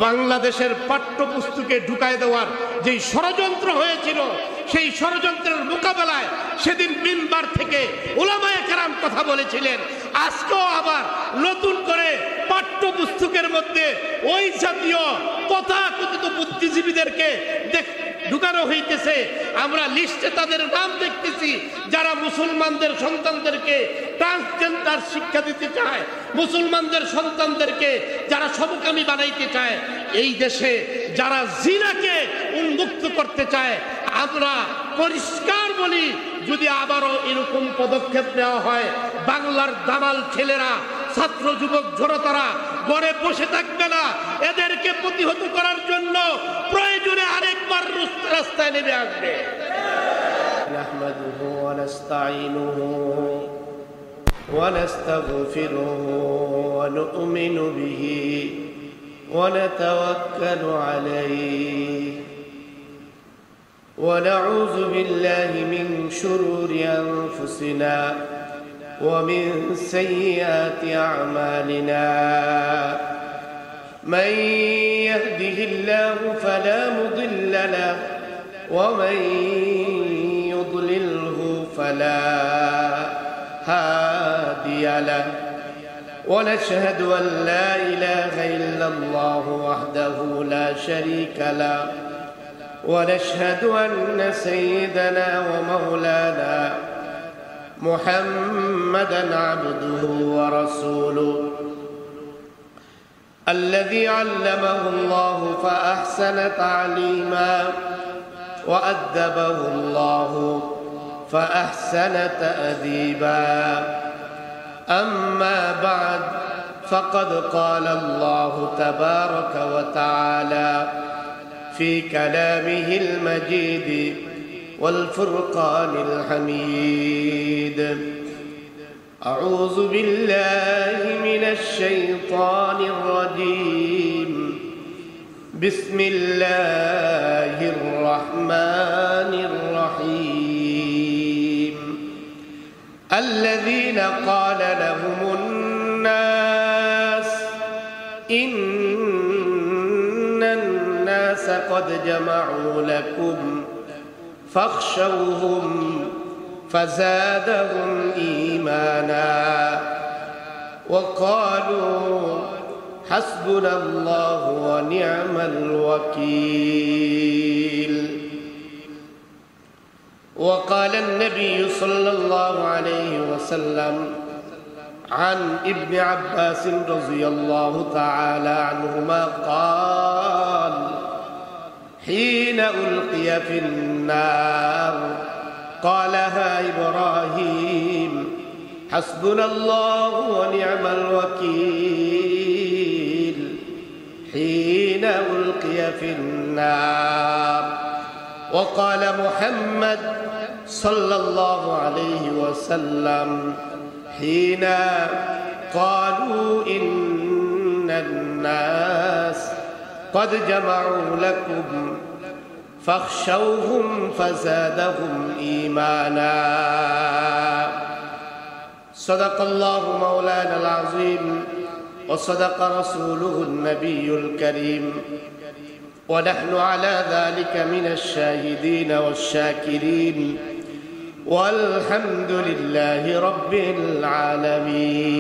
বাংলাদেশের পাঠ্যপুস্তকে ঢুকায় দেওয়ার যে ষড়যন্ত্র হয়েছিল, সেই ষড়যন্ত্রের মোকাবেলায় সেদিন মিম্বার থেকে উলামায়ে কেরাম কথা বলেছিলেন। আজকেও আবার নতুন করে পাঠ্যপুস্তকের মধ্যে ওই জাতীয় তথাকথিত বুদ্ধিজীবীদেরকে ঢুকানো হইতেছে। আমরা লিস্টে তাদের নাম দেখতেছি, যারা মুসলমানদের সন্তানদেরকে ট্রান্সজেন্ডার শিক্ষা দিতে চায়, মুসলমানদের সন্তানদেরকে যারা সমকামী বানাইতে চায়, এই দেশে যারা জিনাকে উন্মুক্ত করতে চায়। আমরা পরিষ্কার বলি, যদি আবারও এরকম পদক্ষেপ নেওয়া হয়, বাংলার দামাল ছেলেরা, ছাত্র যুবক জনতারা ঘরে বসে থাকবে না। এদেরকে প্রতিহত করার জন্য প্রয়োজনে আরেকবার রাস্তায় নেমে আসবে। নাহমাদুহু ওয়া নাস্তাঈনুহু ওয়া নাস্তাগফিরুহু ওয়া নু'মিনু বিহি ওয়া নাতাওয়াক্কালু আলাইহি ওয়া নাউযু বিল্লাহি মিন শুরুরি আনফুসিনা ومن سيئات أعمالنا من يهده الله فلا مضل له ومن يضلله فلا هادي له ونشهد أن لا إله إلا الله وحده لا شريك له ونشهد أن سيدنا ومولانا محمدًا عبده ورسوله الذي علمه الله فأحسن تعليما وأدبه الله فأحسن تأديبا أما بعد فقد قال الله تبارك وتعالى في كلامه المجيد والفرقان الحميد أعوذ بالله من الشيطان الرجيم بسم الله الرحمن الرحيم الذين قال لهم الناس إن الناس قد جمعوا لكم فاخشوهم فزادهم إيمانا وقالوا حسبنا الله ونعم الوكيل وقال النبي صلى الله عليه وسلم عن ابن عباس رضي الله تعالى عنهما قال حين ألقي في النار قالها إبراهيم حسبنا الله ونعم الوكيل حين ألقي في النار وقال محمد صلى الله عليه وسلم حين قالوا إن الناس قد جمعوا لكم فاخشوهم فزادهم إيمانا صدق الله مولانا العظيم وصدق رسوله النبي الكريم ونحن على ذلك من الشاهدين والشاكرين والحمد لله رب العالمين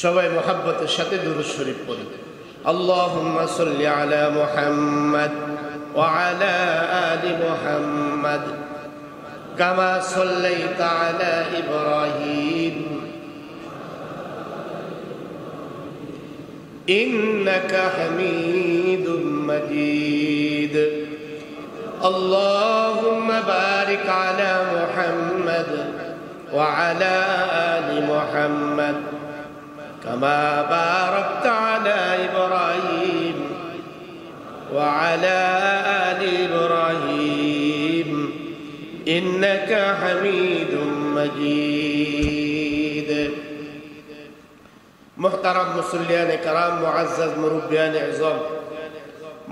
সবাই মুহাব্বতের সাথে দুরূদ শরীফ পড়ি। আল্লাহুম্মা সাল্লি আলা মুহাম্মাদ ওয়া আলা আলি মুহাম্মাদ কামা সাল্লাইতা আলা ইব্রাহিম ইন্নাকা হামিদুম মাজিদ। আল্লাহুম্মা বারিক আলা মুহাম্মাদ ওয়া আলা আলি মুহাম্মাদ كما باركت على إبراهيم وعلى آل إبراهيم إنك حميد مجيد। محترم মুসল্লিয়ান کرام মুআজ্জাজ মুরব্বিয়ান ইযম,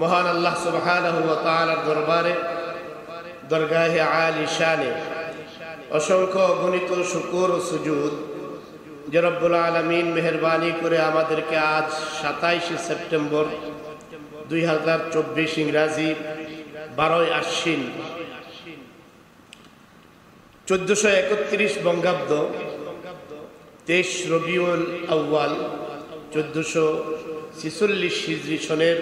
মহান আল্লাহ সুবহানাহু ওয়া তাআলার দরবারে দরগাহে আলী শানে অসংখ্য গণিত শুকর ও সুজুদ যে রব্বুল আলামিন মেহেরবানি করে আমাদেরকে আজ 27 সেপ্টেম্বর 2024 ইংরাজি 12 আশ্বিন 1431 বঙ্গাব্দ 23 রবিউল আউয়াল 1446 হিজরি সনের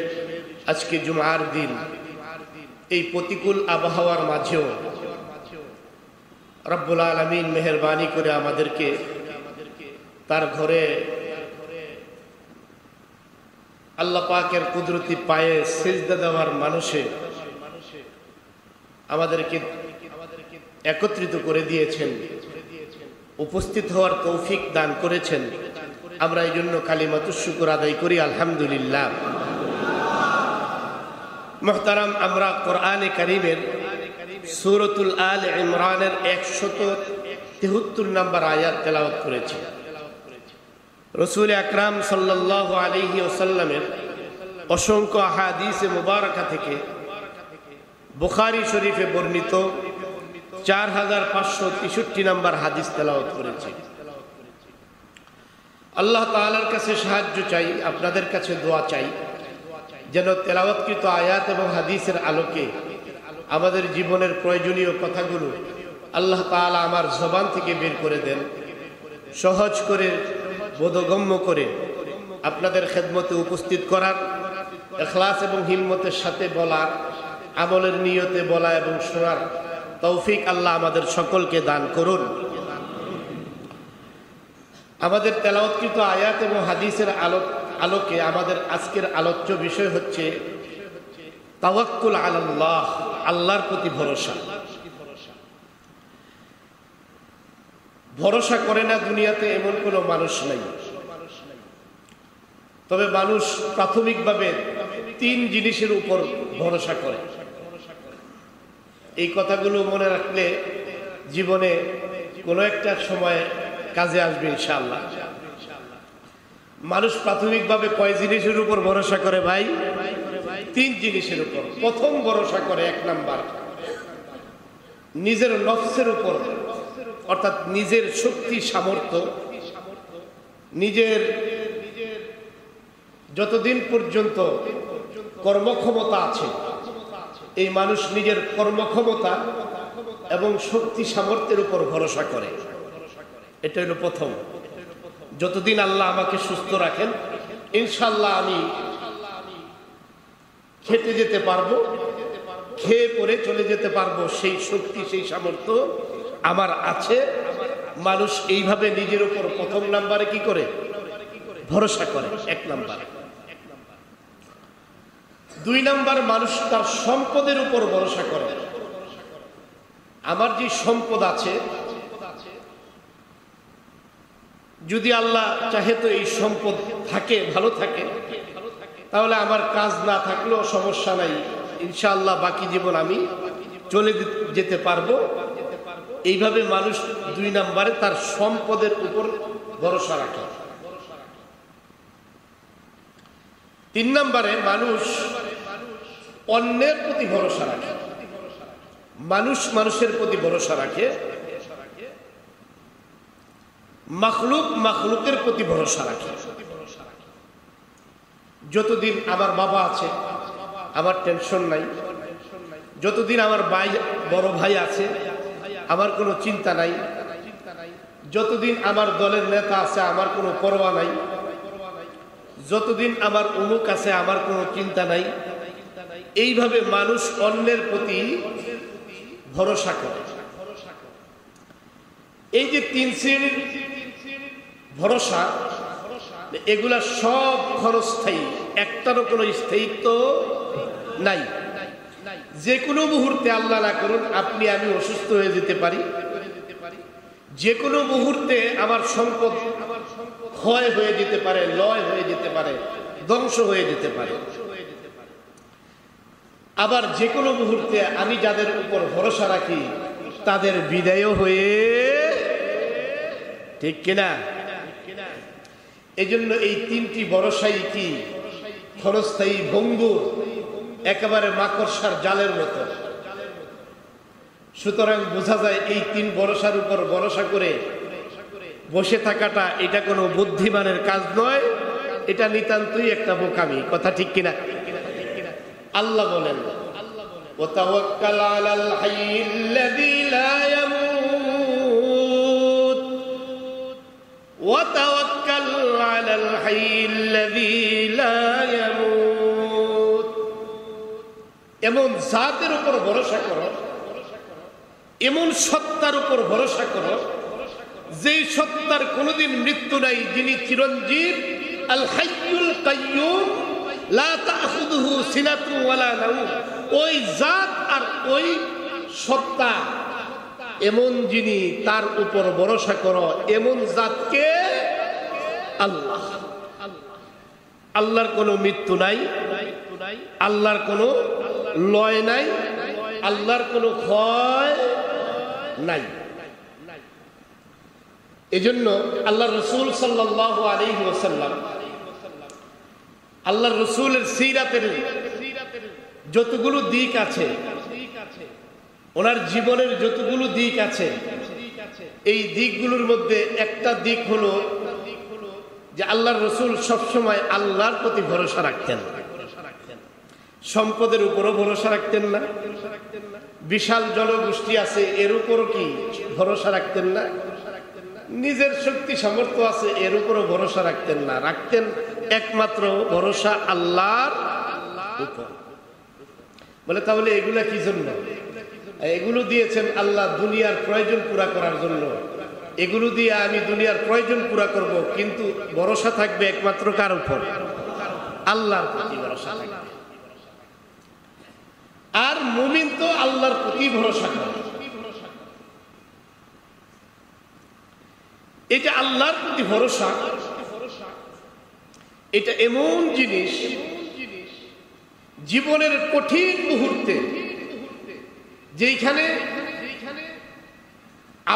আজকে জুমার দিন এই প্রতিকূল আবহাওয়ার মাঝেও রব্বুল আলামিন মেহেরবানি করে আমাদেরকে তার ঘরে আল্লাহ পাকের কুদরতি পায়ে সিজদা দেওয়ার মানুষে আমাদেরকে একত্রিত করে দিয়েছেন, উপস্থিত হওয়ার তৌফিক দান করেছেন। আমরা এই জন্য কালিমাতুশ শুকর আদায় করি আলহামদুলিল্লাহ। মুহতারাম, আমরা কোরআনে কারীমের সূরাতুল আল ইমরানের 173 নম্বর আয়াত তেলাওয়াত করেছি। রাসূল আকরাম সাল্লাল্লাহু আলাইহি ওয়াসাল্লামের অসংখ্য আহাদিসে মুবারাকা থেকে বুখারী শরীফে বর্ণিত 4563 নম্বর হাদিস তেলাওয়াত করেছি। আল্লাহ তাআলার কাছে সাহায্য চাই, আপনাদের কাছে দোয়া চাই, যেন তেলাওয়াতকৃত আয়াত এবং হাদিসের আলোকে আমাদের জীবনের প্রয়োজনীয় কথাগুলো আল্লাহ তাআলা আমার জবান থেকে বের করে দেন, সহজ করে বোধগম্য করে আপনাদের খেদমতে উপস্থিত করার, ইখলাস এবং হিম্মতের সাথে বলার, আমলের নিয়তে বলা এবং শোনার তৌফিক আল্লাহ আমাদের সকলকে দান করুন। আমাদের তেলাওয়াতকৃত আয়াত এবং হাদিসের আলোকে আমাদের আজকের আলোচ্য বিষয় হচ্ছে তাওয়াক্কুল আলাল্লাহ, আল্লাহর প্রতি ভরসা। ভরসা করে না দুনিয়াতে এমন কোনো মানুষ নাই। তবে মানুষ প্রাথমিকভাবে 3 জিনিসের উপর ভরসা করে। এই কথাগুলো মনে রাখলে জীবনে কোনো একটা সময় কাজে আসবে ইনশাআল্লাহ। মানুষ প্রাথমিকভাবে কয় জিনিসের উপর ভরসা করে ভাই? 3 জিনিসের উপর। প্রথম ভরসা করে 1 নাম্বার নিজের নফসের উপর, অর্থাৎ নিজের শক্তি সামর্থ্য, নিজের যতদিন পর্যন্ত কর্মক্ষমতা আছে এই মানুষ নিজের কর্মক্ষমতা এবং শক্তি সামর্থ্যের উপর ভরসা করে। এটা হলো প্রথম। যতদিন আল্লাহ আমাকে সুস্থ রাখেন ইনশাআল্লাহ আমি খেতে যেতে পারবো, খেয়ে পরে চলে যেতে পারবো, সেই শক্তি সেই সামর্থ্য আমার আছে। মানুষ এইভাবে নিজের উপর প্রথম নাম্বারে কি করে? ভরসা করে 1 নাম্বার। 2 নাম্বার মানুষ তার সম্পদের উপর ভরসা করে। আমার যে সম্পদ আছে, যদি আল্লাহ চাহে তো এই সম্পদ থাকে, ভালো থাকে, তাহলে আমার কাজ না থাকলেও সমস্যা নাই, ইনশাআল্লাহ বাকি জীবন আমি চলে যেতে পারবো। এইভাবে মানুষ 2 নাম্বারে তার সম্পদের উপর ভরসা রাখে। 3 নাম্বারে মানুষ অন্যের প্রতি ভরসা রাখে। মানুষ মানুষের প্রতি ভরসা রাখে, মাখলুক মাখলুকের প্রতি ভরসা রাখে। যতদিন আমার বাবা আছে আমার টেনশন নাই, যতদিন আমার বড় ভাই আছে আমার কোনো চিন্তা নাই, যতদিন আমার দলের নেতা আছে আমার কোনো পরোয়া নাই, যতদিন আমার অমুক আছে আমার কোনো চিন্তা নাই। এইভাবে মানুষ অন্যের প্রতি ভরসা করে। এই যে 3 শ্রেণীর ভরসা, এগুলা সব ক্ষণস্থায়ী, একটারও কোনো স্থায়িত্ব নাই। যে কোনো মুহূর্তে আল্লাহ না করুন আপনি আমি অসুস্থ হয়ে যেতে পারি, যে কোনো মুহূর্তে আমার সম্পদ ক্ষয় হয়ে যেতে পারে, লয় হয়ে যেতে পারে, ধ্বংস হয়ে যেতে পারে। আবার যে কোনো মুহূর্তে আমি যাদের উপর ভরসা রাখি তাদের বিদায়ও হয়ে, ঠিক কিনা? এজন্য এই 3টি ভরসাই কি ক্ষণস্থায়ী, ভঙ্গুর, একেবারে মাকড়সার জালের মতো। সুতরাং বোঝা যায় এই 3 ভরসার উপর ভরসা করে বসে থাকাটা এটা কোনো বুদ্ধিমানের কাজ নয়, এটা নিতান্তই একটা বোকামি। কথা ঠিক কিনা? আল্লাহ বলেন ওয়াতাওয়াক্কাল আলাল হাইয়্যিল্লাযী লা ইয়ামুত, ওয়াতাওয়াক্কাল আলাল হাইয়্যিল্লাযী লা ইয়ামুত। এমন জাতের উপর ভরসা করো, এমন সত্তার উপর ভরসা করো যেই সত্তার কোনোদিন মৃত্যু নাই, যিনি চিরঞ্জীব, আল হাইয়ুল কাইয়্যুম লা তাখুযুহু সিনাতুন ওয়ালা নাওম। ওই জাত আর ওই সত্তা এমন যিনি, তার উপর ভরসা করো। এমন জাতকে আল্লাহ। আল্লাহর কোনো মৃত্যু নাই, আল্লাহর কোনো লয় নাই, আল্লাহর কোনো ক্ষয় নাই। এজন্য আল্লাহ রসুল সাল্লাল্লাহু আলাইহি ওয়াসাল্লাম, আল্লাহ রসুলের সিরাতের যতগুলো দিক আছে, ওনার জীবনের যতগুলো দিক আছে, এই দিকগুলোর মধ্যে একটা দিক হলো যে আল্লাহ রসুল সবসময় আল্লাহর প্রতি ভরসা রাখতেন। সম্পদের উপরও ভরসা রাখতেন না, বিশাল জনগোষ্ঠী আছে এর উপরও কি ভরসা রাখতেন না, নিজের শক্তি সামর্থ্য আছে এর উপরও ভরসা রাখতেন না। রাখতেন একমাত্র ভরসা আল্লাহর উপর। বলে তাহলে এগুলা কি জন্য? এগুলো দিয়েছেন আল্লাহ দুনিয়ার প্রয়োজন পুরা করার জন্য। এগুলো দিয়ে আমি দুনিয়ার প্রয়োজন পুরা করব, কিন্তু ভরসা থাকবে একমাত্র কার উপর? আল্লাহর প্রতি ভরসা থাকবে। আর মুমিন তো আল্লাহর প্রতি ভরসা করে। এই যে আল্লাহর প্রতি ভরসা, এটা এমন জিনিস, জীবনের কঠিন মুহূর্তে যেখানে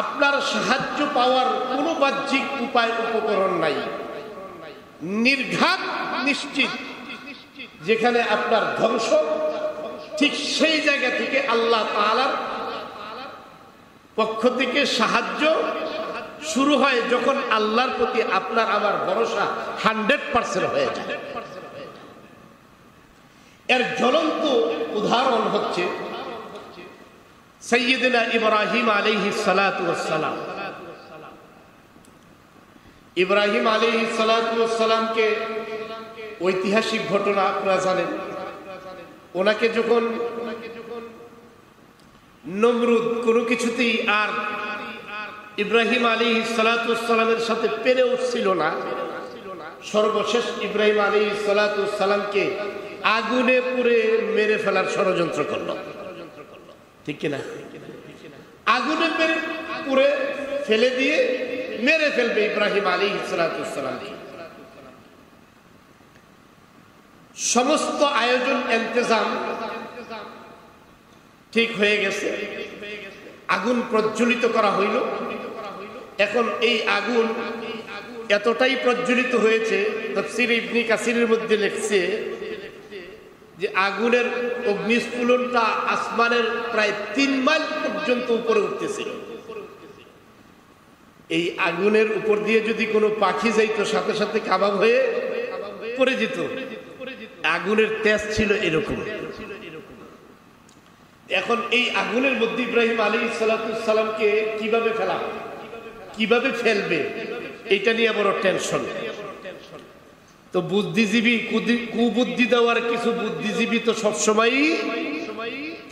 আপনার সাহায্য পাওয়ার কোনো বাহ্যিক উপায় উপকরণ নাই, নির্ঘাত নিশ্চিত যেখানে আপনার ধ্বংস, ঠিক সেই জায়গা থেকে আল্লাহ তাআলার পক্ষ থেকে সাহায্য শুরু হয় যখন আল্লাহর প্রতি আপনার আমার ভরসা 100% হয়ে যায়। এর জ্বলন্ত উদাহরণ হচ্ছে সাইয়্যিদনা ইব্রাহিম আলাইহিস সালাতু ওয়াস সালাম। ইব্রাহিম আলাইহিস সালাতু ওয়াস সালামকে ঐতিহাসিক ঘটনা আপনারা জানেন। ওনাকে যখন নমরুদ কোনো কিছুতেই আর ইব্রাহিম আলাইহিস সালাতু ওয়াস সালামের সাথে পেরে উঠছিল না, সর্বশেষ ইব্রাহিম আলাইহিস সালাতু ওয়াস সালামকে আগুনে পুড়ে মেরে ফেলার ষড়যন্ত্র করল। ঠিক কিনা? আগুনে পুড়ে ফেলে দিয়ে মেরে ফেলবে ইব্রাহিম আলাইহিস সালাতু ওয়াস সালামকে। সমস্ত আয়োজন ইন্তজাম ঠিক হয়ে গেছে, আগুন প্রজ্বলিত করা হইল। এখন এই আগুন এতটাই প্রজ্বলিত হয়েছে, তাফসীর ইবনে কাসিরের মধ্যে লিখছে যে আগুনের অগ্নিস্ফুলনটা আসমানের প্রায় 3 মাইল পর্যন্ত উপরে উঠতেছিল। এই আগুনের উপর দিয়ে যদি কোনো পাখি যাইতো সাথে সাথে কাবাব হয়ে পড়ে যেত। আগুনের তেজ ছিল এরকম। এখন এই আগুনের মধ্যে ইব্রাহিম আলাইহিস সালাতু ওয়াস সালামকে কিভাবে ফেলা, কিভাবে ফেলবে, এটা নিয়ে বড় টেনশন। তো বুদ্ধিজীবী, কুবুদ্ধি দেওয়ার কিছু বুদ্ধিজীবী তো সবসময়ই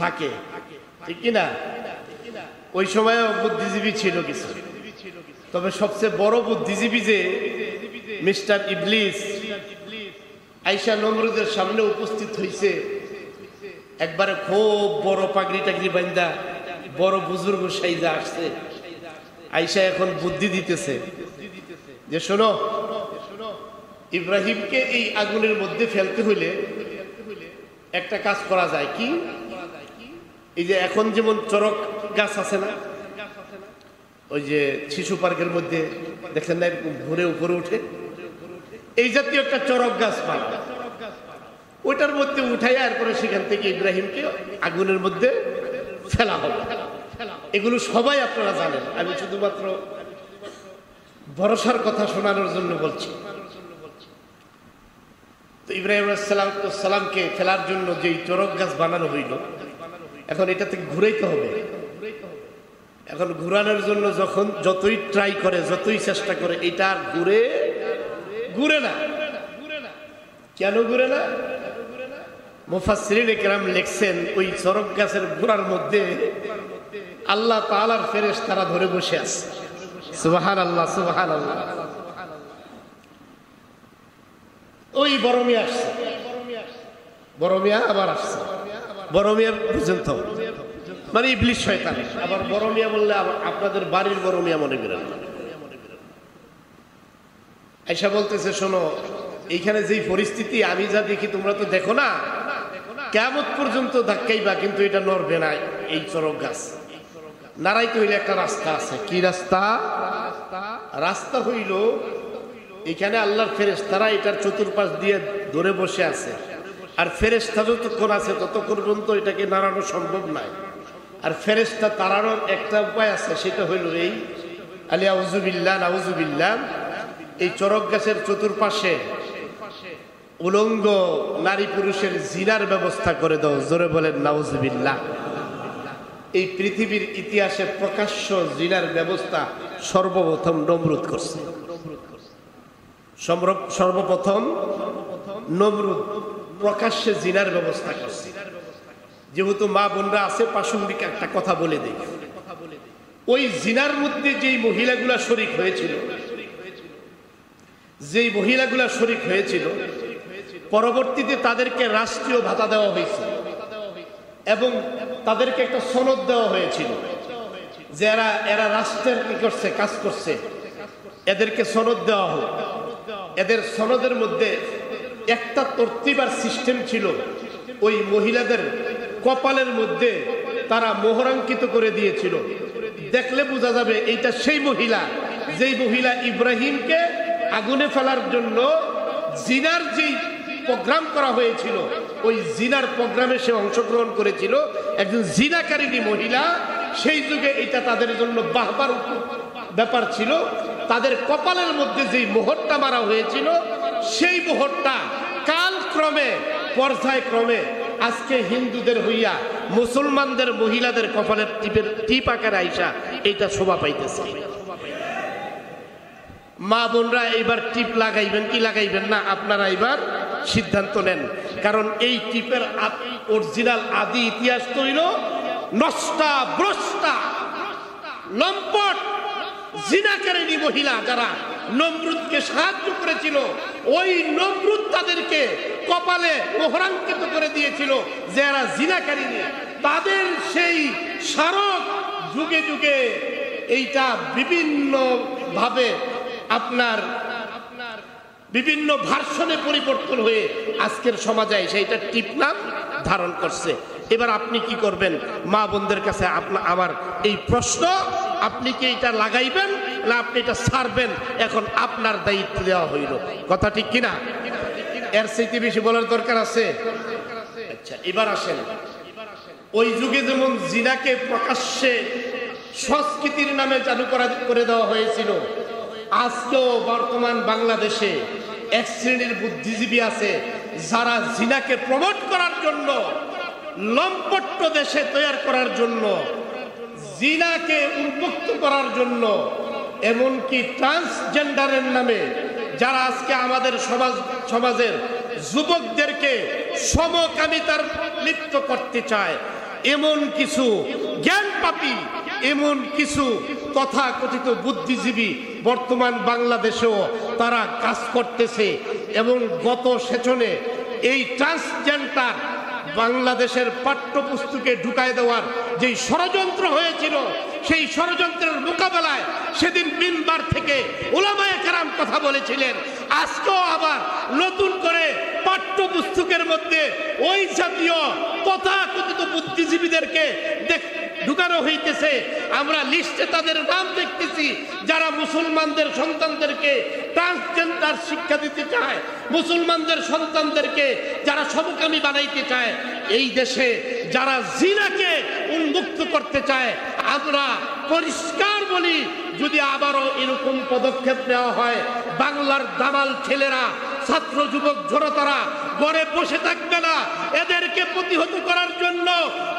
থাকে, ঠিক কিনা? ওই সময়ও বুদ্ধিজীবী ছিল কিছু, তবে সবচেয়ে বড় বুদ্ধিজীবী যে মিস্টার ইবলিস আয়েশা নমরুদের সামনে উপস্থিত হয়েছে, একবারে খুব বড় পাগড়ি টাগড়ি বান্ধা বড় বুজুর্গ সাইজা আসছে। আয়েশা এখন বুদ্ধি দিতেছে যে শোনো, ইব্রাহিমকে এই আগুনের মধ্যে ফেলতে হইলে একটা কাজ করা যায়। কি? এই যে এখন যেমন চরক গাছ আছে না, ওই যে শিশু পার্কের মধ্যে দেখেন না ঘুরে উপরে উঠে, এই জাতীয় একটা চরক গাছ পাওয়া, ওইটার মধ্যে উঠাই এরপরে সেখান থেকে ইব্রাহিমকে আগুনের মধ্যে ফেলা হবে। এগুলো সবাই আপনারা জানেন, আমি শুধুমাত্র ভরসার কথা শোনানোর জন্য বলছি। তো ইব্রাহিম সালামকে ফেলার জন্য যেই চরক গাছ বানানো হইল, এখন এটা থেকে ঘুরাইতে হবে। এখন ঘুরানোর জন্য যখন যতই ট্রাই করে, যতই চেষ্টা করে, এটা আর ঘুরে না। কেন ঘুরে না? মুফাসসিরিনে কেরাম লিখছেন, ওই চরক গাছের গোড়ার মধ্যে আল্লাহ তাআলার ফেরেশতারা ধরে বসে আছে। সুবহানাল্লাহ, সুবহানাল্লাহ। ওই বড় মিয়া আসছে, বড় মিয়া আবার আসছে, বড় মিয়া পর্যন্ত, মানে ইবলিস শয়তান। আবার বড় মিয়া বললে আপনাদের বাড়ির বড় মিয়া মনে করেন। আয়েশা বলতেছে, শোনো, এইখানে যেই পরিস্থিতি আমি যা দেখি তোমরা তো দেখো না, কিয়ামত পর্যন্ত ধাক্কাইবা কিন্তু এটা নড়বে না। এই চরক গাছ নাড়াইতে হইলে একটা রাস্তা আছে। কি রাস্তা? রাস্তা হইল এখানে আল্লাহর ফেরেশতারা এটার চতুর্পাশ দিয়ে ধরে বসে আছে, আর ফেরেশতা যতক্ষণ আছে ততক্ষণ পর্যন্ত এটাকে নাড়ানো সম্ভব নয়। আর ফেরেশতা তাড়ানোর একটা উপায় আছে, সেটা হইল এই আলী আউযুবিল্লাহ নাউযুবিল্লাহ, এই চরক গাছের চতুর্পাশে উলঙ্গ নারী পুরুষের জিনার ব্যবস্থা করে দাও। জোরে বলেন নাউযুবিল্লাহ। এই পৃথিবীর ইতিহাসে প্রকাশ্য জিনার ব্যবস্থা সর্বপ্রথম নমরুদ করছে। সর্বপ্রথম নমরুদ প্রকাশ্যে জিনার ব্যবস্থা করছে। যেহেতু মা বোনরা আছে, প্রাসঙ্গিক একটা কথা বলে দেই। ওই জিনার মধ্যে যেই মহিলাগুলা শরীক হয়েছিল, যেই মহিলাগুলা শরীক হয়েছিল, পরবর্তীতে তাদেরকে রাষ্ট্রীয় ভাতা দেওয়া হয়েছিল এবং তাদেরকে একটা সনদ দেওয়া হয়েছিল যে এরা রাষ্ট্রের কি করছে, কাজ করছে, এদেরকে সনদ দেওয়া হোক। এদের সনদের মধ্যে একটা তরতিব আর সিস্টেম ছিল, ওই মহিলাদের কপালের মধ্যে তারা মোহরাঙ্কিত করে দিয়েছিল। দেখলে বোঝা যাবে এইটা সেই মহিলা, যেই মহিলা ইব্রাহিমকে আগুনে ফেলার জন্য জিনার যেই প্রোগ্রাম করা হয়েছিল, ওই জিনার প্রোগ্রামে সে অংশগ্রহণ করেছিল, একজন জিনাকারিনী মহিলা। সেই যুগে এটা তাদের জন্য বাহবার ব্যাপার ছিল। তাদের কপালের মধ্যে যেই মোহরটা মারা হয়েছিল, সেই মোহরটা কালক্রমে পর্যায়ক্রমে আজকে হিন্দুদের হইয়া মুসলমানদের মহিলাদের কপালের টিপ আকারে আইসা এইটা শোভা পাইতেছে। মা বোনরা এইবার টিপ লাগাইবেন কি লাগাইবেন না, আপনারা এবার সিদ্ধান্ত নেন। কারণ এই টিপের অরিজিনাল আদি ইতিহাস তো হইল নষ্টা, ভ্রষ্টা, লম্পট, জিনাকারিনী মহিলা যারা নমরুদকে সাহায্য করেছিল। ওই নমরুদ তাদেরকে কপালে মোহরাঙ্কিত করে দিয়েছিল যে এরা জিনাকারিনী। তাদের সেই স্মারক যুগে যুগে এইটা বিভিন্ন ভাবে আপনার বিভিন্ন ভার্সনে পরিবর্তন হয়ে আজকের সমাজে সেইটা টিপ নাম ধারণ করছে। এবার আপনি কি করবেন? মা বোনদের কাছে আমার এই প্রশ্ন, আপনি কি এটা লাগাইবেন না আপনি এটা ছাড়বেন? এখন আপনার দায়িত্ব দেওয়া হইল। কথা ঠিক কিনা? এর চাইতে বেশি বলার দরকার আছে? আচ্ছা, এবার আসেন, ওই যুগে যেমন জিনাকে প্রকাশ্যে সংস্কৃতির নামে চালু করে দেওয়া হয়েছিল, আজকেও বর্তমান বাংলাদেশে এক শ্রেণীর বুদ্ধিজীবী আছে যারা জিনাকে প্রমোট করার জন্য, লম্পট্য দেশে তৈরি করার জন্য, জিনাকে উন্মুক্ত করার জন্য, এমনকি ট্রান্সজেন্ডারের নামে যারা আজকে আমাদের সমাজের যুবকদেরকে সমকামিতার লিপ্ত করতে চায়, এমন কিছু জ্ঞানপাপী, এমন কিছু তথাকথিত বুদ্ধিজীবী বর্তমান বাংলাদেশেও তারা কাজ করতেছে। এবং গত সেশনে এই ট্রান্সজেন্ডার বাংলাদেশের পাঠ্যপুস্তকে ঢুকায় দেওয়ার যেই ষড়যন্ত্র হয়েছিল, সেই ষড়যন্ত্রের মোকাবেলায় সেদিন মিম্বার থেকে উলামায়ে কেরাম কথা বলেছিলেন। আজকেও আবার নতুন করে পাঠ্যপুস্তকের মধ্যে ওই জাতীয় তথাকথিত বুদ্ধিজীবীদেরকে ঢুকানো হইতেছে। আমরা লিস্টে তাদের নাম দেখতেছি যারা মুসলমানদের সন্তানদেরকে ট্রান্সজেন্ডার শিক্ষা দিতে চায়, মুসলমানদের সন্তানদেরকে যারা সমকামী বানাইতে চায়, এই দেশে যারা জিনাকে উন্মুক্ত করতে চায়, আমরা পরিষ্কার বলি, যদি আবারও এরকম পদক্ষেপ নেওয়া হয়, বাংলার দামাল ছেলেরা, ছাত্র যুবক জনতারা ঘরে বসে থাকবে না। এদেরকে প্রতিহত করার জন্য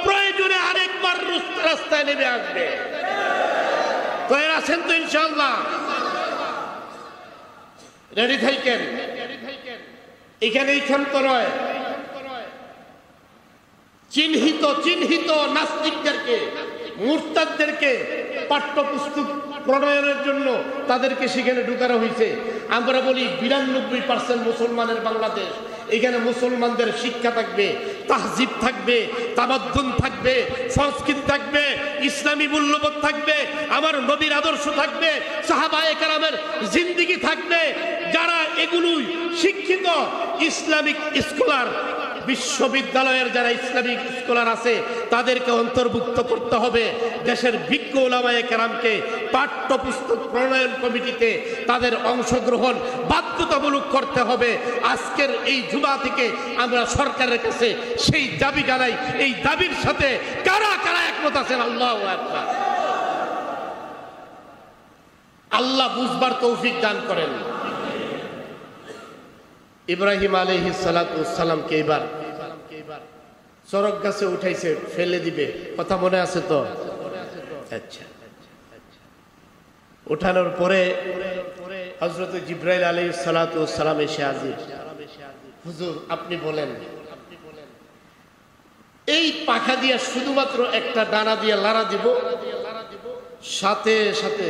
প্রয়োজনে আরেকবার রাস্তায় নেমে আসবে। তৈরি আছেন তো ইনশাআল্লাহ? রেডি থাকেন। এখানে এইখান তো নয়, চিহ্নিত নাস্তিকদেরকে, মুরতাদদেরকে পাঠ্যপুস্তক প্রণয়নের জন্য তাদেরকে সেখানে ঢুকানো হয়েছে। আমরা বলি 92% মুসলমানের বাংলাদেশ, এখানে মুসলমানদের শিক্ষা থাকবে, তাহজিব থাকবে, তামাদ্দুন থাকবে, সংস্কৃতি থাকবে, ইসলামী মূল্যবোধ থাকবে, আমার নবীর আদর্শ থাকবে, সাহাবায়ে কেরামের জিন্দেগি থাকবে। যারা এগুলোই শিক্ষিত ইসলামিক স্কলার, বিশ্ববিদ্যালয়ের যারা ইসলামিক স্কলার আছে তাদেরকে অন্তর্ভুক্ত করতে হবে। দেশের বিজ্ঞ উলামায়ে কেরামকে পাঠ্যপুস্তক প্রণয়ন কমিটিতে তাদের অংশগ্রহণ বাধ্যতামূলক করতে হবে। আজকের এই জুমা থেকে আমরা সরকারের কাছে সেই দাবি জানাই। এই দাবির সাথে কারা কারা একমত আছেন? আল্লাহু আকবার। আল্লাহ বুঝবার তৌফিক দান করেন। ইব্রাহিম আলাইহিস সালাতু ওয়াস সালামকে এবার চরক গাছে উঠাইছে, ফেলে দিবে, কথা মনে আছে তো? আচ্ছা, উঠানোর পরে হযরত জিবরাইল আলাইহিস সালাতু ওয়াস সালাম এসে হাজির। হুজুর আপনি বলেন, এই পাখা দিয়ে শুধুমাত্র একটা ডানা দিয়ে লাড়া দিব, সাথে সাথে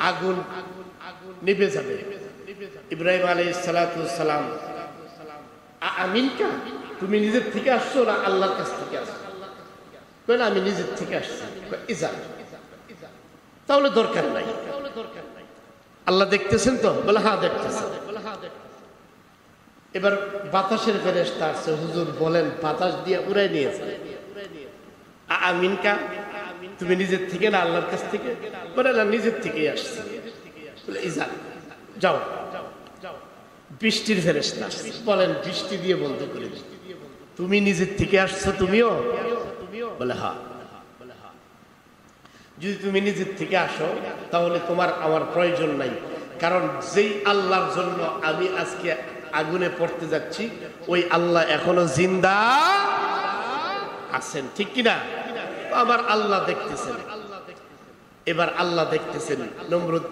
আগুন নিভে যাবে। ইব্রাহিম আলাইহিস সালাতু ওয়াস সালাম, আমিনকা, তুমি নিজের থেকে আসছো না আল্লাহর কাছ থেকে আসছো? কই না, আমি নিজের থেকে আসছি। ইজা, তাহলে দরকার নাই। আল্লাহ দেখতেছেন তো? বলে হ্যাঁ দেখতেছেন। এবার বাতাসের ফেরেশতা আসছে, হুজুর বলেন, বাতাস দিয়ে উড়াই নিয়েছে। আমিনকা, তুমি নিজের থেকে না আল্লাহর কাছ থেকে? বলে না, নিজের থেকেই আসছে। বলে ইজা, যাও। বৃষ্টির ফেরেশতা বলেন, বৃষ্টি দিয়ে বলতে করে, তুমি নিজের থেকে আসছো? তুমিও? বলে হ্যাঁ। যদি তুমি নিজের থেকে আসো তাহলে তোমার আমার প্রয়োজন নাই, কারণ যেই আল্লাহর জন্য আমি আজকে আগুনে পড়তে যাচ্ছি ওই আল্লাহ এখনো জিন্দা আছেন, ঠিক কিনা? আমার আল্লাহ দেখতেছেন। এবার আল্লাহ দেখতেছেন নমরুদ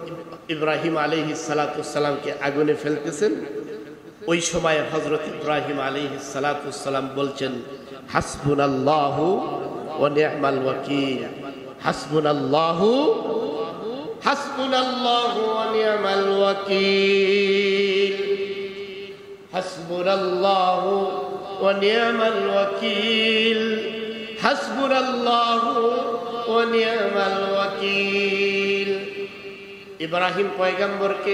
ইব্রাহিম আলাইহিস সালাতু ওয়াস সালামকে আগুনে ফেলতেছেন। ওই সময় হযরত ইব্রাহিম আলাইহিস সালাতু ওয়াস সালাম বলছেন, হাসবুনাল্লাহু ওয়া নি'মাল ওয়াকিল, হাসবুনাল্লাহু ওয়া নি'মাল ওয়াকিল, হাসবুনাল্লাহু ওয়া নি'মাল ওয়াকিল, হাসবুনাল্লাহু ওয়া নি'মাল ওয়াকিল। ইব্রাহিম পয়গম্বরকে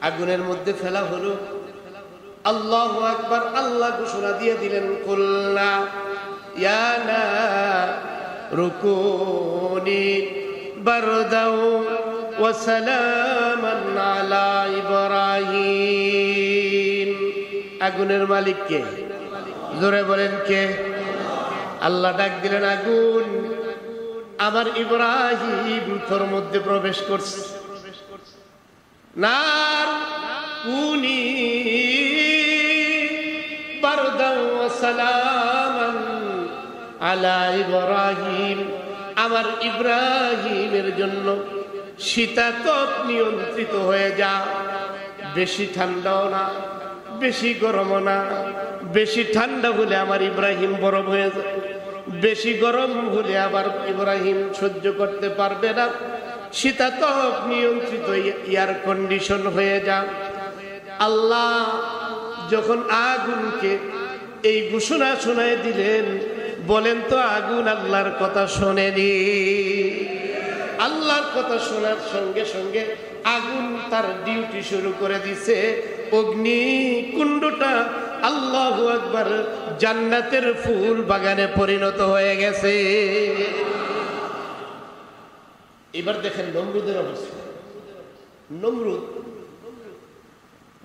আগুনের মধ্যে ফেলা হলো। আল্লাহু আকবার, আল্লাহ ঘোষণা দিয়ে দিলেন, কুলনা ইয়া নারু কুনি বারদাও ওয়া সালামান আলা ইব্রাহিম। আগুনের মালিক কে? জোরে বলেন কে? আল্লাহ ডাক দিলেন, আগুন আমার ইব্রাহিম তোর মধ্যে প্রবেশ করছে। নার কুনি বারদাও ওয়া সালামান আলা ইব্রাহিম, আমার ইব্রাহিমের জন্য শীতাতপ নিয়ন্ত্রিত হয়ে যা। বেশি ঠান্ডাও না, বেশি গরমও না। বেশি ঠান্ডা হলে আমার ইব্রাহিম বরফ হয়ে যায়, বেশি গরম হলে আবার ইব্রাহিম সহ্য করতে পারবে না। শীতাতপ নিয়ন্ত্রিত এয়ার কন্ডিশন হয়ে যা। আল্লাহ যখন আগুনকে এই ঘোষণা শোনায় দিলেন, বলেন তো আগুন আল্লাহর কথা শোনেনি? আল্লাহর কথা শোনার সঙ্গে সঙ্গে আগুন তার ডিউটি শুরু করে দিছে। অগ্নি কুণ্ডটা আল্লাহু আকবার জান্নাতের ফুল বাগানে পরিণত হয়ে গেছে। এবার দেখেন নমরুদের অবস্থা। নমরুদ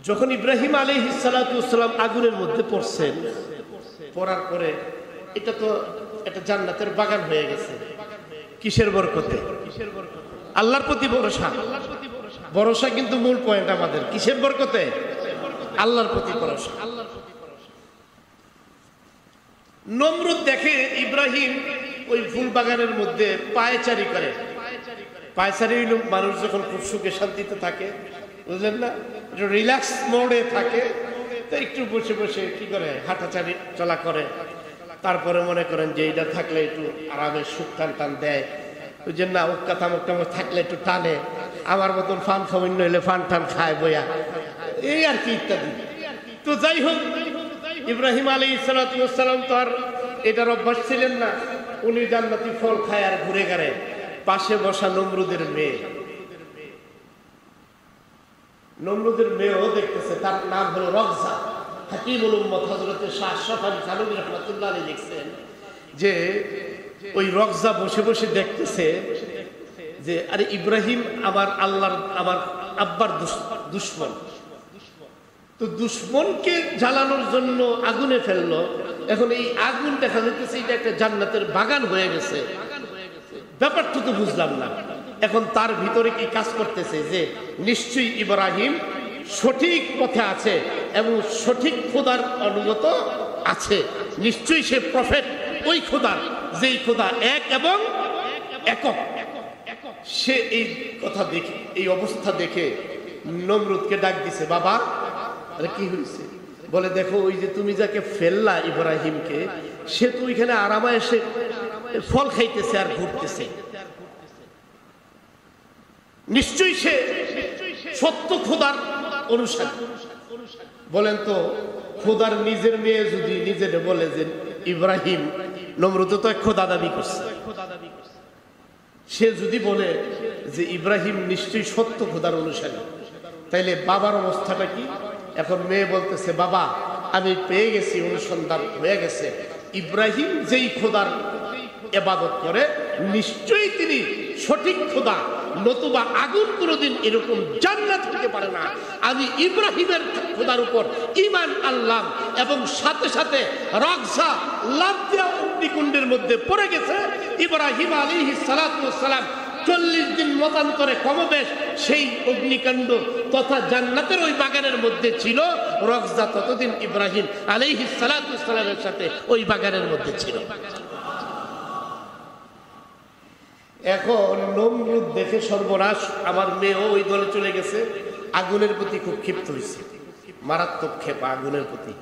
যখন ইব্রাহিম আলাইহিস সালাতু ওয়াস সালাম আগুনের মধ্যে পড়ছেন, পড়ার পরে এটা তো একটা জান্নাতের বাগান হয়ে গেছে। কিসের বরকতে? আল্লাহর প্রতি ভরসা। ভরসা কিন্তু মূল পয়েন্ট আমাদের। কিসের বরকতে? আল্লাহর প্রতি ভরসা। নমরুদ দেখে ইব্রাহিম ওই ফুল বাগানের মধ্যে পায়চারি করে। পায়চারি হইল মানুষ যখন খুব সুখে শান্তিতে থাকে, বুঝলেন না, একটু রিল্যাক্স মোডে থাকে, তো একটু বসে বসে কি করে হাঁটাচারি চলা করে। তারপরে মনে করেন যে এইটা থাকলে একটু আরামে সুখ টান টান দেয়, ওই জন্য উক্কা তামুক টামুক থাকলে একটু টানে, আমার মতন ফান খাওয়ান্য হইলে ফান টান খায় বইয়া, এই আর কি ইত্যাদি। তো যাই হোক, ইব্রাহিম আলাইহিস সালাতু ওয়াস সালাম তো আর এটার অভ্যাস ছিলেন না, উনি জান্নাতি ফল খায় আর ঘুরে গেলে। পাশে বসা নমরুদের মেয়ে, নমরুদের মেয়েও দেখতেছে, তার নাম হলো রগজা। হাকিমুল উম্মত হযরত শাহ আশরাফ আলী থানভী রাহমাতুল্লাহ আলাইহি লিখছেন যে ওই রগজা বসে বসে দেখতেছে যে আরে ইব্রাহিম আমার আল্লাহর, আমার আব্বার দুশমন, তো দুশমনকে জ্বালানোর জন্য আগুনে ফেললো। এখন এই আগুন দেখা যাচ্ছে এটা একটা জান্নাতের বাগান হয়ে গেছে। ব্যাপারটা তো বুঝলাম না। এখন তার ভিতরে কি কাজ করতেছে যে নিশ্চয়ই ইব্রাহিম সঠিক পথে আছে এবং সঠিক খোদার অনুগত আছে, নিশ্চয়ই সে প্রফেট ওই খোদার, যেই খোদা এক এবং একক। সে এই কথা দেখে, এই অবস্থা দেখে নমরুদকে ডাক দিছে, বাবা আরে কি হয়েছে? বলে দেখো ওই যে তুমি যাকে ফেললা ইব্রাহিমকে, সে তো ওইখানে আরামে এসে ফল খাইতেছে আর ঘুরতেছে, নিশ্চয়ই সে সত্য খোদার অনুসারী। বলেন তো, খোদার নিজের মেয়ে যদি নিজের বলে যে ইব্রাহিম, নমরুদ তো খোদা দাবি করছে, সে যদি বলে যে ইব্রাহিম নিশ্চয়ই সত্য খোদার অনুসারী, তাইলে বাবার অবস্থাটা কি? এখন মেয়ে বলতেছে, বাবা আমি পেয়ে গেছি, অনুসন্ধান হয়ে গেছে, ইব্রাহিম যেই খোদার ইবাদত করে নিশ্চয়ই তিনি সঠিক খোদা, নতুবা আগুন কোনোদিন এরকম জান্নাত হতে পারে না। আমি ইব্রাহিমের খোদার উপর ঈমান আনলাম। এবং সাথে সাথে রগজা লাফ দিয়া অগ্নিকুণ্ডের মধ্যে পড়ে গেছে। ইব্রাহিম আলাইহিস সালাতু ওয়াস সালাম 40 দিন মতান্তরে কমবেশ সেই অগ্নিকাণ্ড তথা জান্নাতের ওই বাগানের মধ্যে ছিল। রগজা ততদিন ইব্রাহিম আলাইহিস সালাতু ওয়াস সালামের সাথে ওই বাগানের মধ্যে ছিল। এখন নমরুদ দেখে সর্বনাশ, আমার মেয়েও ওই দলে চলে গেছে, আগুনের প্রতি খুব ক্ষিপ্ত হয়েছে, মারাত্মক ক্ষেপা আগুনের প্রতি।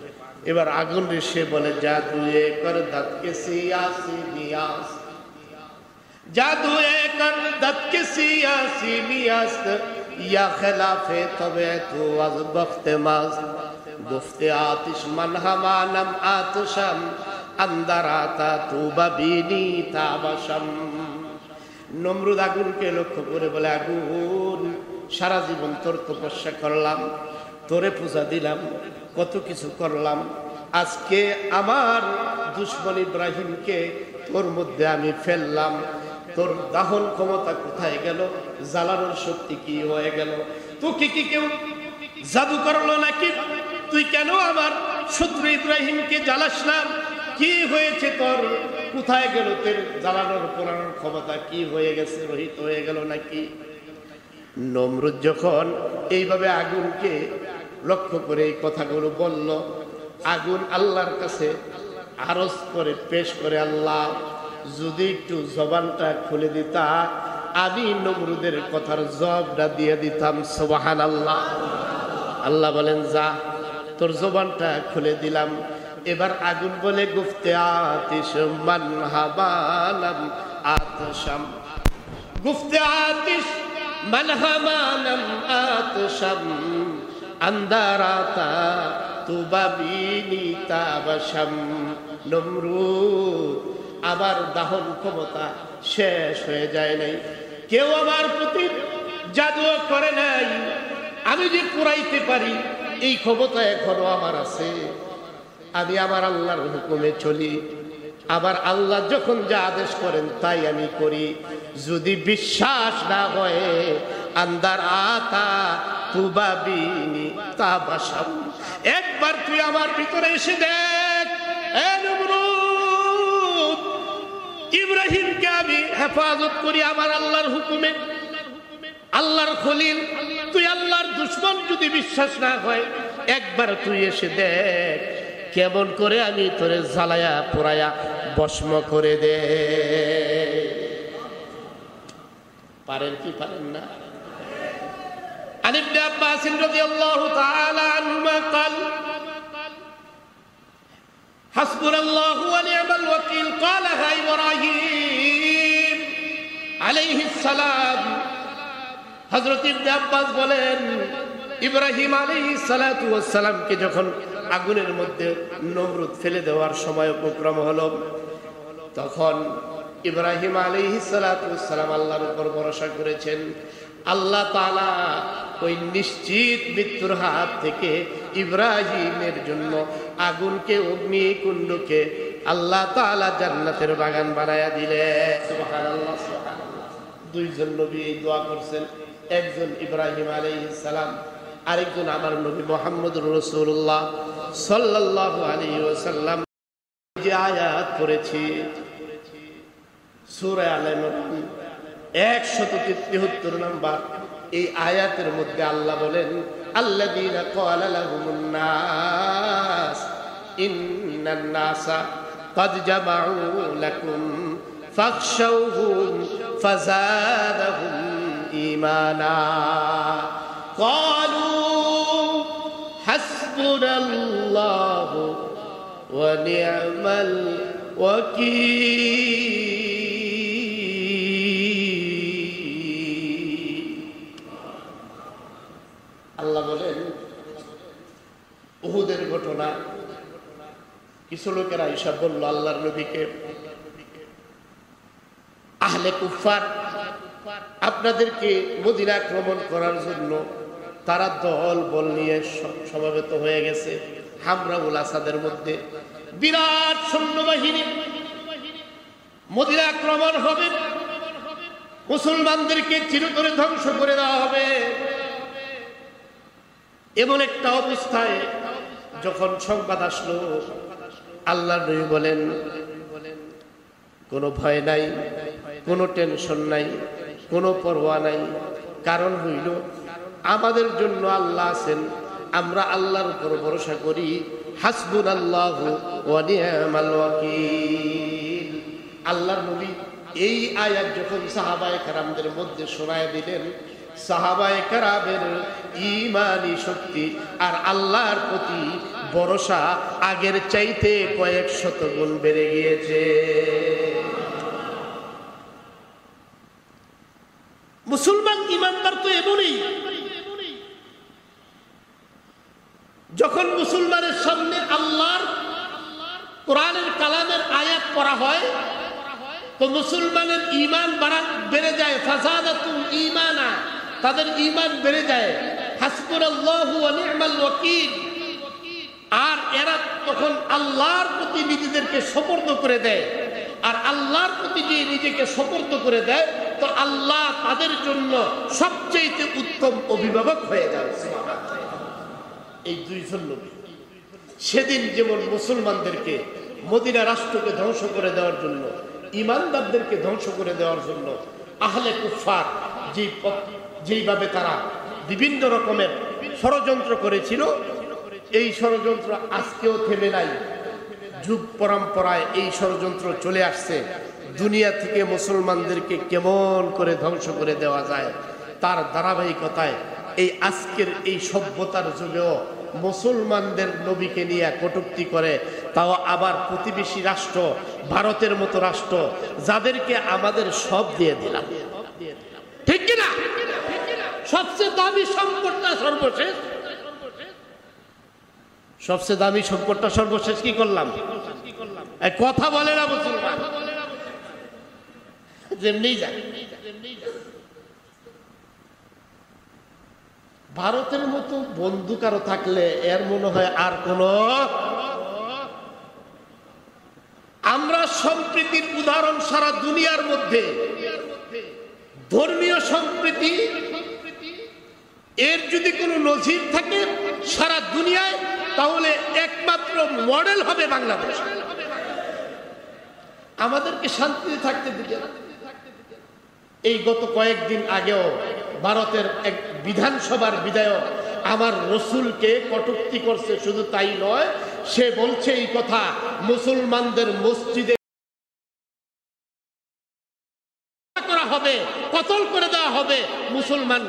এবার আগুন সে বলে, জাদুয়ে কর দাঁত কে সিয়াসি নিয়াস, জাদুয়ে কর দাঁত কে সিয়াসি নিয়াস, ইয়া খিলাফে তবে তু আজ বখতে মাজ, গুফতে আতিশ মান হামানম আতশাম, আন্দার আতা তু বাবিনি তাবাশাম। নমরুদ আগুনকে লক্ষ্য করে বলে, আগুন সারা জীবন তোর তপস্যা করলাম, তোরে পূজা দিলাম, কত কিছু করলাম, আজকে আমার দুশমন ইব্রাহিমকে তোর মধ্যে আমি ফেললাম, তোর দাহন ক্ষমতা কোথায় গেল, জ্বালানোর শক্তি কি হয়ে গেল? তোকে কি কেউ জাদু করলো নাকি? তুই কেন আমার শত্রু ইব্রাহিমকে জ্বালাস না? কি হয়েছে তোর? কোথায় গেল তোর জ্বালানোর পোড়ানোর ক্ষমতা? কি হয়ে গেছে? রহিত হয়ে গেল নাকি? নমরুদ যখন এইভাবে আগুনকে লক্ষ্য করে এই কথাগুলো বলল, আগুন আল্লাহর কাছে আরজ করে পেশ করে, আল্লাহ যদি একটু জবানটা খুলে দিতা, আমি নমরুদের কথার জবাবটা দিয়ে দিতাম। সুবহানাল্লাহ। আল্লাহ বলেন, যা তোর জবানটা খুলে দিলাম। এবার আগুন বলে, গুফতে আতিশ মান হামানাম আতশাম, গুফতে আতিশ মান হামানাম আতশাম, আন্দার আতা তু বাবিনি তাবাশাম। নমরুদ, আবার দাহন ক্ষমতা শেষ হয়ে যায় নাই, কেউ আমার প্রতি জাদু করে নাই, আমি যে পুরাইতে পারি এই ক্ষমতা এখনো আমার আছে। আমি আমার আল্লাহর হুকুমে চলি, আবার আল্লাহ যখন যা আদেশ করেন তাই আমি করি। যদি বিশ্বাস না হয়, আন্দার আতা তুবাবিনি তাবাসাম। একবার তুই আমার ভিতরে এসে দেখ, এ নমরুদ, ইব্রাহিমকে আমি হেফাজত করি আমার আল্লাহর হুকুমে। আল্লাহর খলিল, তুই আল্লাহর দুশমন যদি বিশ্বাস না হয়, একবার তুই এসে দেখ কেমন করে আমি তোরে জ্বালায়া পোড়ায়া ভস্ম করে দে। পারেন কি পারেন না? عن ابن عباس رضي الله تعالى عنهما قال حسبنا الله ونعم الوكيل قالها إبراهيم عليه السلام। হযরত ইবনে আব্বাস বলেন, ইব্রাহিম আলাইহিস সালাতু ওয়াস সালামকে যখন আগুনের মধ্যে নমরুদ ফেলে দেওয়ার সময় উপক্রম হলো, তখন ইব্রাহিম আলাইহিস সালাতু ওয়াস সালাম আল্লাহর উপর ভরসা করেছেন। আল্লাহ তাআলা ওই নিশ্চিত মৃত্যুর হাত থেকে ইব্রাহিমের জন্য আগুনকে, অগ্নিকুণ্ডকে আল্লাহ তাআলা জান্নাতের বাগান বানায়া দিলেন। সুবহানাল্লাহ, সুবহানাল্লাহ। দুইজন নবী এই দোয়া করছেন, একজন ইব্রাহিম আলাইহিস সালাম, আরেকজন আমার নবী মুহাম্মদুর রাসূলুল্লাহ সাল্লাল্লাহু আলাইহি ওয়াসাল্লাম। যে আয়াত পড়েছি সূরা আলে ইমরান 173 নম্বর, এই আয়াতের মধ্যে আল্লাহ বলেন, আল্লাযীনা ক্বালা লাহুমুন নাস ইন্নান নাসা ক্বাদ জামাউ লাকুম ফাখশাউহুম ফাযাদাহুম ঈমানা ক্বালু হাসবুনাল্লাহু ওয়া নি'মাল ওয়াকিল। আল্লাহ বলেন, উহুদের ঘটনা, কিছু লোকেরা এসব বলল আল্লাহর নবীকে, আহলে কুফার আপনাদেরকে মদিনা আক্রমণ করার জন্য তারা দল বল নিয়ে সমাবেত হয়ে গেছে হামরাউল আসাদের মধ্যে। বিরাট সৈন্যবাহিনী, মদিনা আক্রমণ হবে, মুসলমানদেরকে চিরতরে ধ্বংস করে দেওয়া হবে। এমন একটা অবস্থায় যখন সংবাদ আসলো, আল্লাহর নবী বলেন, কোনো ভয় নাই, কোনো টেনশন নাই, কোনো পরোয়া নাই। কারণ হইল আমাদের জন্য আল্লাহ আছেন, আমরা আল্লাহর উপর ভরসা করি। হাসবুনাল্লাহু ওয়া নি'মাল ওয়াকিল। আল্লাহর নবী এই আয়াত যখন সাহাবায়ে কেরামদের মধ্যে শোনায় দিলেন, সাহাবায়ে কেরামের ঈমানি শক্তি আর আল্লাহর প্রতি ভরসা আগের চাইতে কয়েক শত গুণ বেড়ে গিয়েছে। মুসলমান ঈমানদার তো এমনই, যখন মুসলমানের সামনে আল্লাহর কোরআনের কালামের আয়াত পড়া হয় তো মুসলমানের ঈমান বেড়ে যায়। ফাযাদাতুম ঈমানা, তাদের ঈমান বেড়ে যায়। হাসবুনাল্লাহু ওয়া নি'মাল ওয়াকিল। আর এরা তখন আল্লাহর প্রতি নিজেদেরকে সুপর্দ করে দেয়। আর আল্লাহর প্রতি যে নিজেকে সুপর্দ করে দেয়, তো আল্লাহ তাদের জন্য সবচেয়ে উত্তম অভিভাবক হয়ে যায়। এই দুইজন নবী সেদিন যেমন মুসলমানদেরকে, মদিনা রাষ্ট্রকে ধ্বংস করে দেওয়ার জন্য, ঈমানদারদেরকে ধ্বংস করে দেওয়ার জন্য আহলে কুফার যেইভাবে তারা বিভিন্ন রকমের ষড়যন্ত্র করেছিল, এই ষড়যন্ত্র আজকেও থেমে নাই। যুগ পরম্পরায় এই ষড়যন্ত্র চলে আসছে। দুনিয়া থেকে মুসলমানদেরকে কেমন করে ধ্বংস করে দেওয়া যায়, তার ধারাবাহিকতায় এই আজকের এই সভ্যতার যুগেও মুসলমানদের নবীকে নিয়ে কটূক্তি করে, তাও আবার প্রতিবেশী রাষ্ট্র ভারতের মতো রাষ্ট্র, যাদেরকে আমাদের সব দিয়ে দিলাম, ঠিক কিনা? সবচেয়ে দামি সম্পদটা সর্বশেষ, সবচেয়ে দামি সম্পদটা সর্বশেষ কি করলাম? কথা বলে না মুসলমান, যেমনি যায়। ভারতের মতো বন্ধু কারো থাকলে এর মনে হয় আর কোন, আমরা সম্প্রীতির উদাহরণ সারা দুনিয়ার মধ্যে, ধর্মীয় সম্প্রীতি এর যদি কোনো নজির থাকে সারা দুনিয়ায়, তাহলে একমাত্র মডেল হবে বাংলাদেশ। আমাদেরকে শান্তিতে থাকতে দিতে। এই গত কয়েকদিন আগেও ভারতের এক বিধানসভার বিধায়ক আমার রসুলকে কটূক্তি করছে, শুধু তাই নয়, সে বলছে এই কথা, মুসলমানদের মসজিদে করা হবে, কতল করে দেওয়া হবে, মুসলমান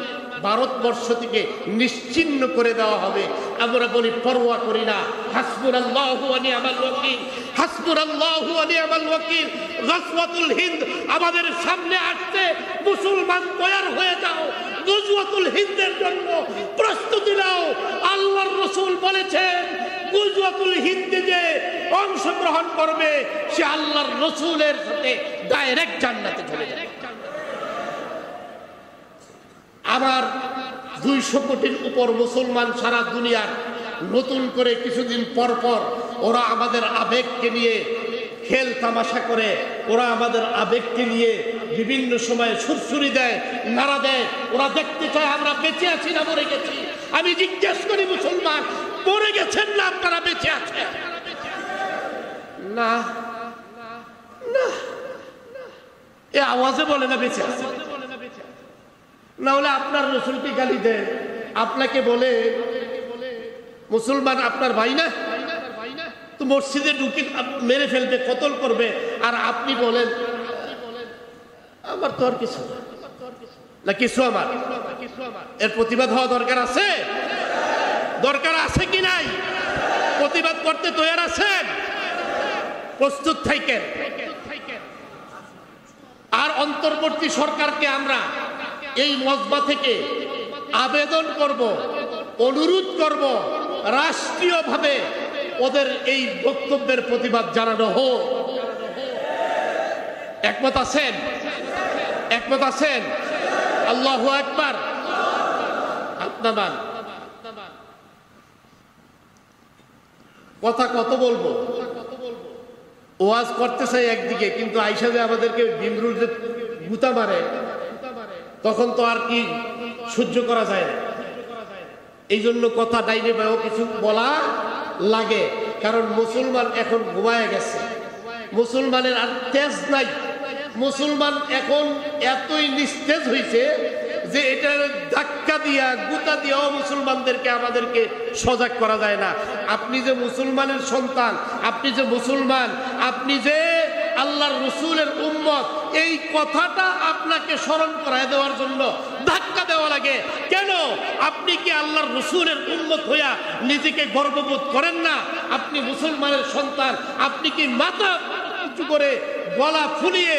ভারতবর্ষ থেকে নিশ্চিহ্ন করে দেওয়া হবে। আমরা বলি পরোয়া করি না, হাসবুনাল্লাহু ওয়া নি'মাল ওয়াকিল, হাসবুনাল্লাহু ওয়া নি'মাল ওয়াকিল। গজওয়াতুল হিন্দ আমাদের সামনে আসছে, মুসলমান তৈরি হয়ে যাও, গজওয়াতুল হিন্দের জন্য প্রস্তুতি নাও। আল্লাহর রাসূল বলেছেন গজওয়াতুল হিন্দে যে অংশগ্রহণ করবে সে আল্লাহর রাসূলের সাথে ডাইরেক্ট জান্নাতে চলে যাবে। আমার 200 কোটির উপর মুসলমান সারা দুনিয়ার, নতুন করে কিছুদিন পর পর ওরা আমাদের আবেগকে নিয়ে খেল তামাশা করে, ওরা আমাদের আবেগকে নিয়ে বিভিন্ন সময় সুরসুরি দেয়, নাড়া দেয়। ওরা দেখতে চায় আমরা বেঁচে আছি না মরে গেছি। আমি জিজ্ঞেস করি, মুসলমান মরে গেছেন না আপনারা বেঁচে আছেন? না না, এ আওয়াজে বলে না বেঁচে আছে। না হলে আপনার রসুলকে গালি দেয়, আপনাকে বলে মুসলমান আপনার ভাই না, তো মসজিদে ঢুকে মেরে ফেলবে, কতল করবে, আর আপনি বলেন আমার তো আর কিছু না, কিছু আমার। এর প্রতিবাদ হওয়া দরকার আছে? দরকার আছে কি নাই? প্রতিবাদ করতে তৈরি আছেন? প্রস্তুত থাকেন। আর অন্তর্বর্তী সরকারকে আমরা এই মজমা থেকে আবেদন করব, অনুরোধ করব, রাষ্ট্রীয়ভাবে ওদের এই বক্তব্যের প্রতিবাদ জানানো হোক। একমত আছেন? একমত আছেন? আল্লাহু আকবার। আপনার কথা কত বলবো, ওয়াজ করতে চাই একদিকে, কিন্তু আইসা যে আমাদেরকে বিমরুল যে গুতা মারে, তখন তো আর কি সহ্য করা যায় না। এই জন্য কথা ডাইনে বাও কিছু বলা লাগে, কারণ মুসলমান এখন ঘুমায় গেছে, মুসলমানের আর তেজ নাই। মুসলমান এখন এতই নিস্তেজ হয়েছে যে এটা ধাক্কা দিয়া গুতা দিয়াও মুসলমানদেরকে আমাদেরকে সজাগ করা যায় না। আপনি যে মুসলমানের সন্তান, আপনি যে মুসলমান, আপনি যে আল্লাহর রসুলের উম্মত, এই কথাটা আপনাকে স্মরণ করায় দেওয়ার জন্য ধাক্কা দেওয়া লাগে। কেন? আপনি কি আল্লাহর রসুলের উম্মত হইয়া নিজেকে গর্ববোধ করেন না? আপনি মুসলমানের সন্তান, আপনি কি মাথা উঁচু করে গলা ফুলিয়ে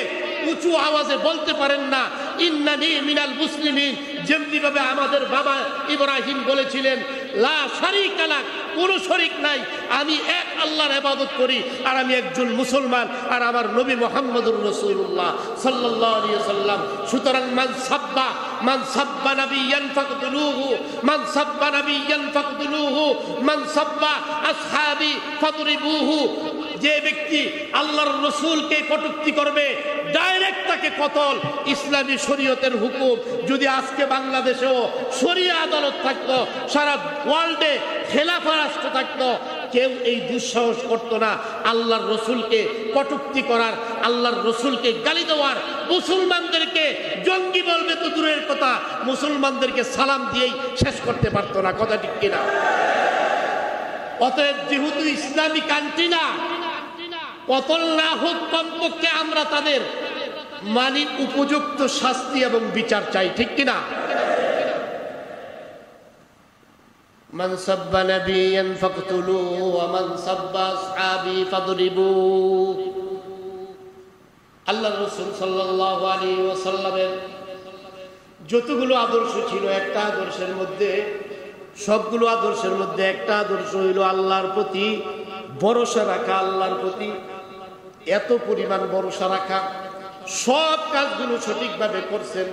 উঁচু আওয়াজে বলতে পারেন না ইন্নানি মিনাল মুসলিমিন? যেমনি ভাবে আমাদের বাবা ইব্রাহিম বলেছিলেন লা শারীকা লাক, কোনো শরীক নাই, আমি এক আল্লাহর ইবাদত করি, আর আমি একজন মুসলমান, আর আমার নবী মুহাম্মদুর রাসূলুল্লাহ সাল্লাল্লাহু আলাইহি ওয়াসাল্লাম। সুতরাং মান সাব্বা নাবিয়ান ফাকতুলুহু, মান সাব্বা নাবিয়ান ফাকতুলুহু, মান সাব্বা আসহাবি ফাদরিবুহু। যে ব্যক্তি আল্লাহর রসুলকে কটূক্তি করবে, ডাইরেক্ট তাকে কতল। ইসলামী শরীয়তের হুকুম যদি আজকে বাংলাদেশেও শরিয়া আদালত থাকতো, সারা ওয়ার্ল্ডে খেলাফা রাষ্ট্র থাকতো, কেউ এই দুঃসাহস করতো না আল্লাহর রসুলকে কটূক্তি করার, আল্লাহর রসুলকে গালি দেওয়ার। মুসলমানদেরকে জঙ্গি বলবে তো দূরের কথা, মুসলমানদেরকে সালাম দিয়েই শেষ করতে পারতো না। কথা ঠিক কিনা? অতএব যেহেতু ইসলামী কান্ট্রি না, কতল না হোক, কমপক্ষে আমরা তাদের মানি উপযুক্ত শাস্তি এবং বিচার চাই। ঠিক কিনা? মান সাব্বা নাবিয়ান ফাকতুলুহু ওয়া মান সাব্বা আসহাবি ফাদরিবু। আল্লাহর রাসূল সাল্লাল্লাহু আলাইহি ওয়াসাল্লামের যতগুলো আদর্শ ছিল, একটা আদর্শের মধ্যে, সবগুলো আদর্শের মধ্যে একটা আদর্শ হইল আল্লাহর প্রতি ভরসা রাখা। আল্লাহর প্রতি এত পরিমাণ ভরসা রাখা, সব কাজগুলো সঠিকভাবে করছেন।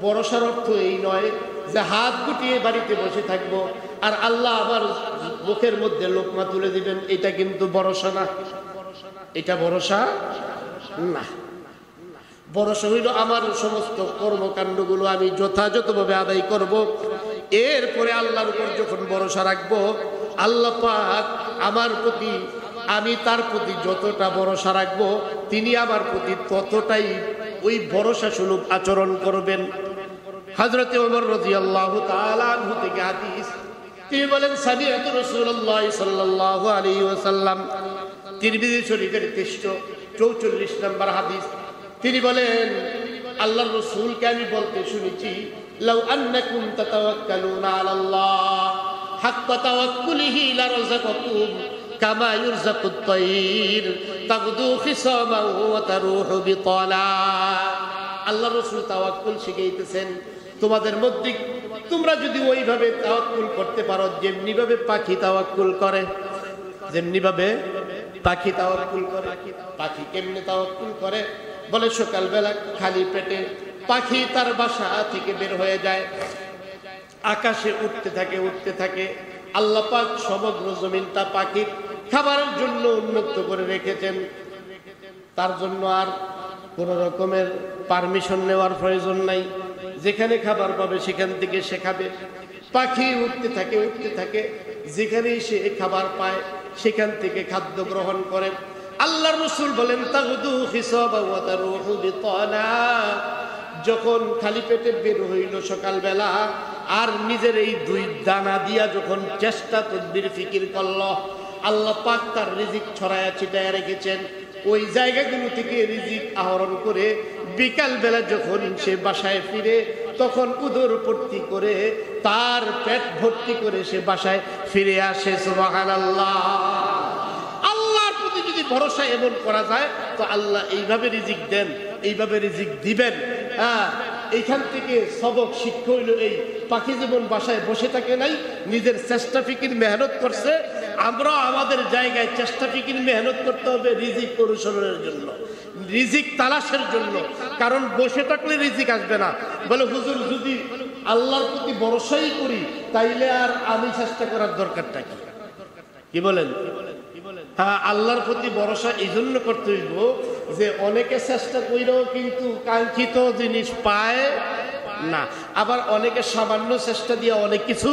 ভরসার অর্থ এই নয় যে হাত গুটিয়ে বাড়িতে বসে থাকবো আর আল্লাহ আবার মুখের মধ্যে লোকমা তুলে দিবেন, এটা কিন্তু ভরসা না। এটা ভরসা না। ভরসা হইল আমার সমস্ত কর্মকাণ্ডগুলো আমি যথাযথভাবে আদায় করব, এরপরে আল্লাহর উপর যখন ভরসা রাখবো, আল্লাহ পাক আমার প্রতি, আমি তার প্রতি যতটা ভরসা রাখবো, তিনি আমার প্রতি ততটাই ওই ভরসা সুলভ আচরণ করবেন। হযরতে ওমর রাদিয়াল্লাহু তাআলা আনহু থেকে হাদিস, তিনি বলেন সামিআতু রাসূলুল্লাহ সাল্লাল্লাহু আলাইহি ওয়াসাল্লাম, তিরমিজি শরীফের 44 নম্বর হাদিস, তিনি বলেন আল্লাহর রাসূলকে আমি বলতে শুনেছি, লাউ আন্নাকুম তাতাওয়াক্কালুনা আলাল্লাহ হাক্কা তাওয়াক্কুলিহি লারাযাকাকুম কামা ইউরযাকুত তায়র তাগদু খিসামান ওয়া তারুহু বিতালা। আল্লাহর রাসূল তাওয়াক্কুল শিখাইতেছেন, তোমাদের মধ্যে তোমরা যদি ওইভাবে তাওয়াক্কুল করতে পারো যেমনি ভাবে পাখি তাওয়াক্কুল করে, যেমনি ভাবে পাখি তাওয়াক্কুল করে। পাখি কেমনে তাওয়াক্কুল করে? বলে সকালবেলা খালি পেটে পাখি তার বাসা থেকে বের হয়ে যায়, আকাশে উঠতে থাকে উঠতে থাকে। আল্লাহ পাক সমগ্র জমিনটা পাখি খাবারের জন্য উন্মুক্ত করে রেখেছেন, তার জন্য আর কোন রকমের পারমিশন নেওয়ার প্রয়োজন নাই। যেখানে খাবার পাবে সেখান থেকে সে খাবে। পাখি উঠতে থাকে উঠতে থাকে, যেখানেই সে খাবার পায় সেখান থেকে খাদ্য গ্রহণ করে। আল্লাহর রাসূল বলেন তাগদু খিসাবা ওয়া তারুহু বিতানা, যখন খালি পেটে বের হইল সকালবেলা, আর নিজের এই 2 দানা দিয়া যখন চেষ্টা তদবির ফিকির করল, আল্লাহ পাক তার রিজিক ছড়ায়া ছিটায়া রেখেছেন। ওই জায়গাগুলো থেকে রিজিক আহরণ করে বিকাল বেলা যখন সে বাসায় ফিরে, তখন উদর ভর্তি করে, তার পেট ভর্তি করে সে বাসায় ফিরে আসে। সুবহানাল্লাহ। আল্লাহর প্রতি যদি ভরসা এমন করা যায়, তো আল্লাহ এইভাবে রিজিক দেন, এইভাবে রিজিক দিবেন। এইখান থেকে সবক শিক্ষা হইল এই, পাখি যেমন বাসায় বসে থাকে নাই, নিজের চেষ্টা ফিকির মেহনত করছে, আমরা আমাদের জায়গায় চেষ্টা ফিকির মেহনত করতে হবে রিজিক অনুসরণের জন্য, রিজিক তালাশের জন্য। কারণ বসে থাকলে রিজিক আসবে না। বলে হুজুর যদি আল্লাহর প্রতি ভরসাই করি, তাইলে আর আমি চেষ্টা করার দরকারটা কি? কি বলেন? হ্যাঁ, আল্লাহর প্রতি ভরসা এই জন্য করতে হইব যে অনেকে চেষ্টা কইরাও কিন্তু কাঙ্ক্ষিত জিনিস পায় না, আবার অনেকে সামান্য চেষ্টা দিয়ে অনেক কিছু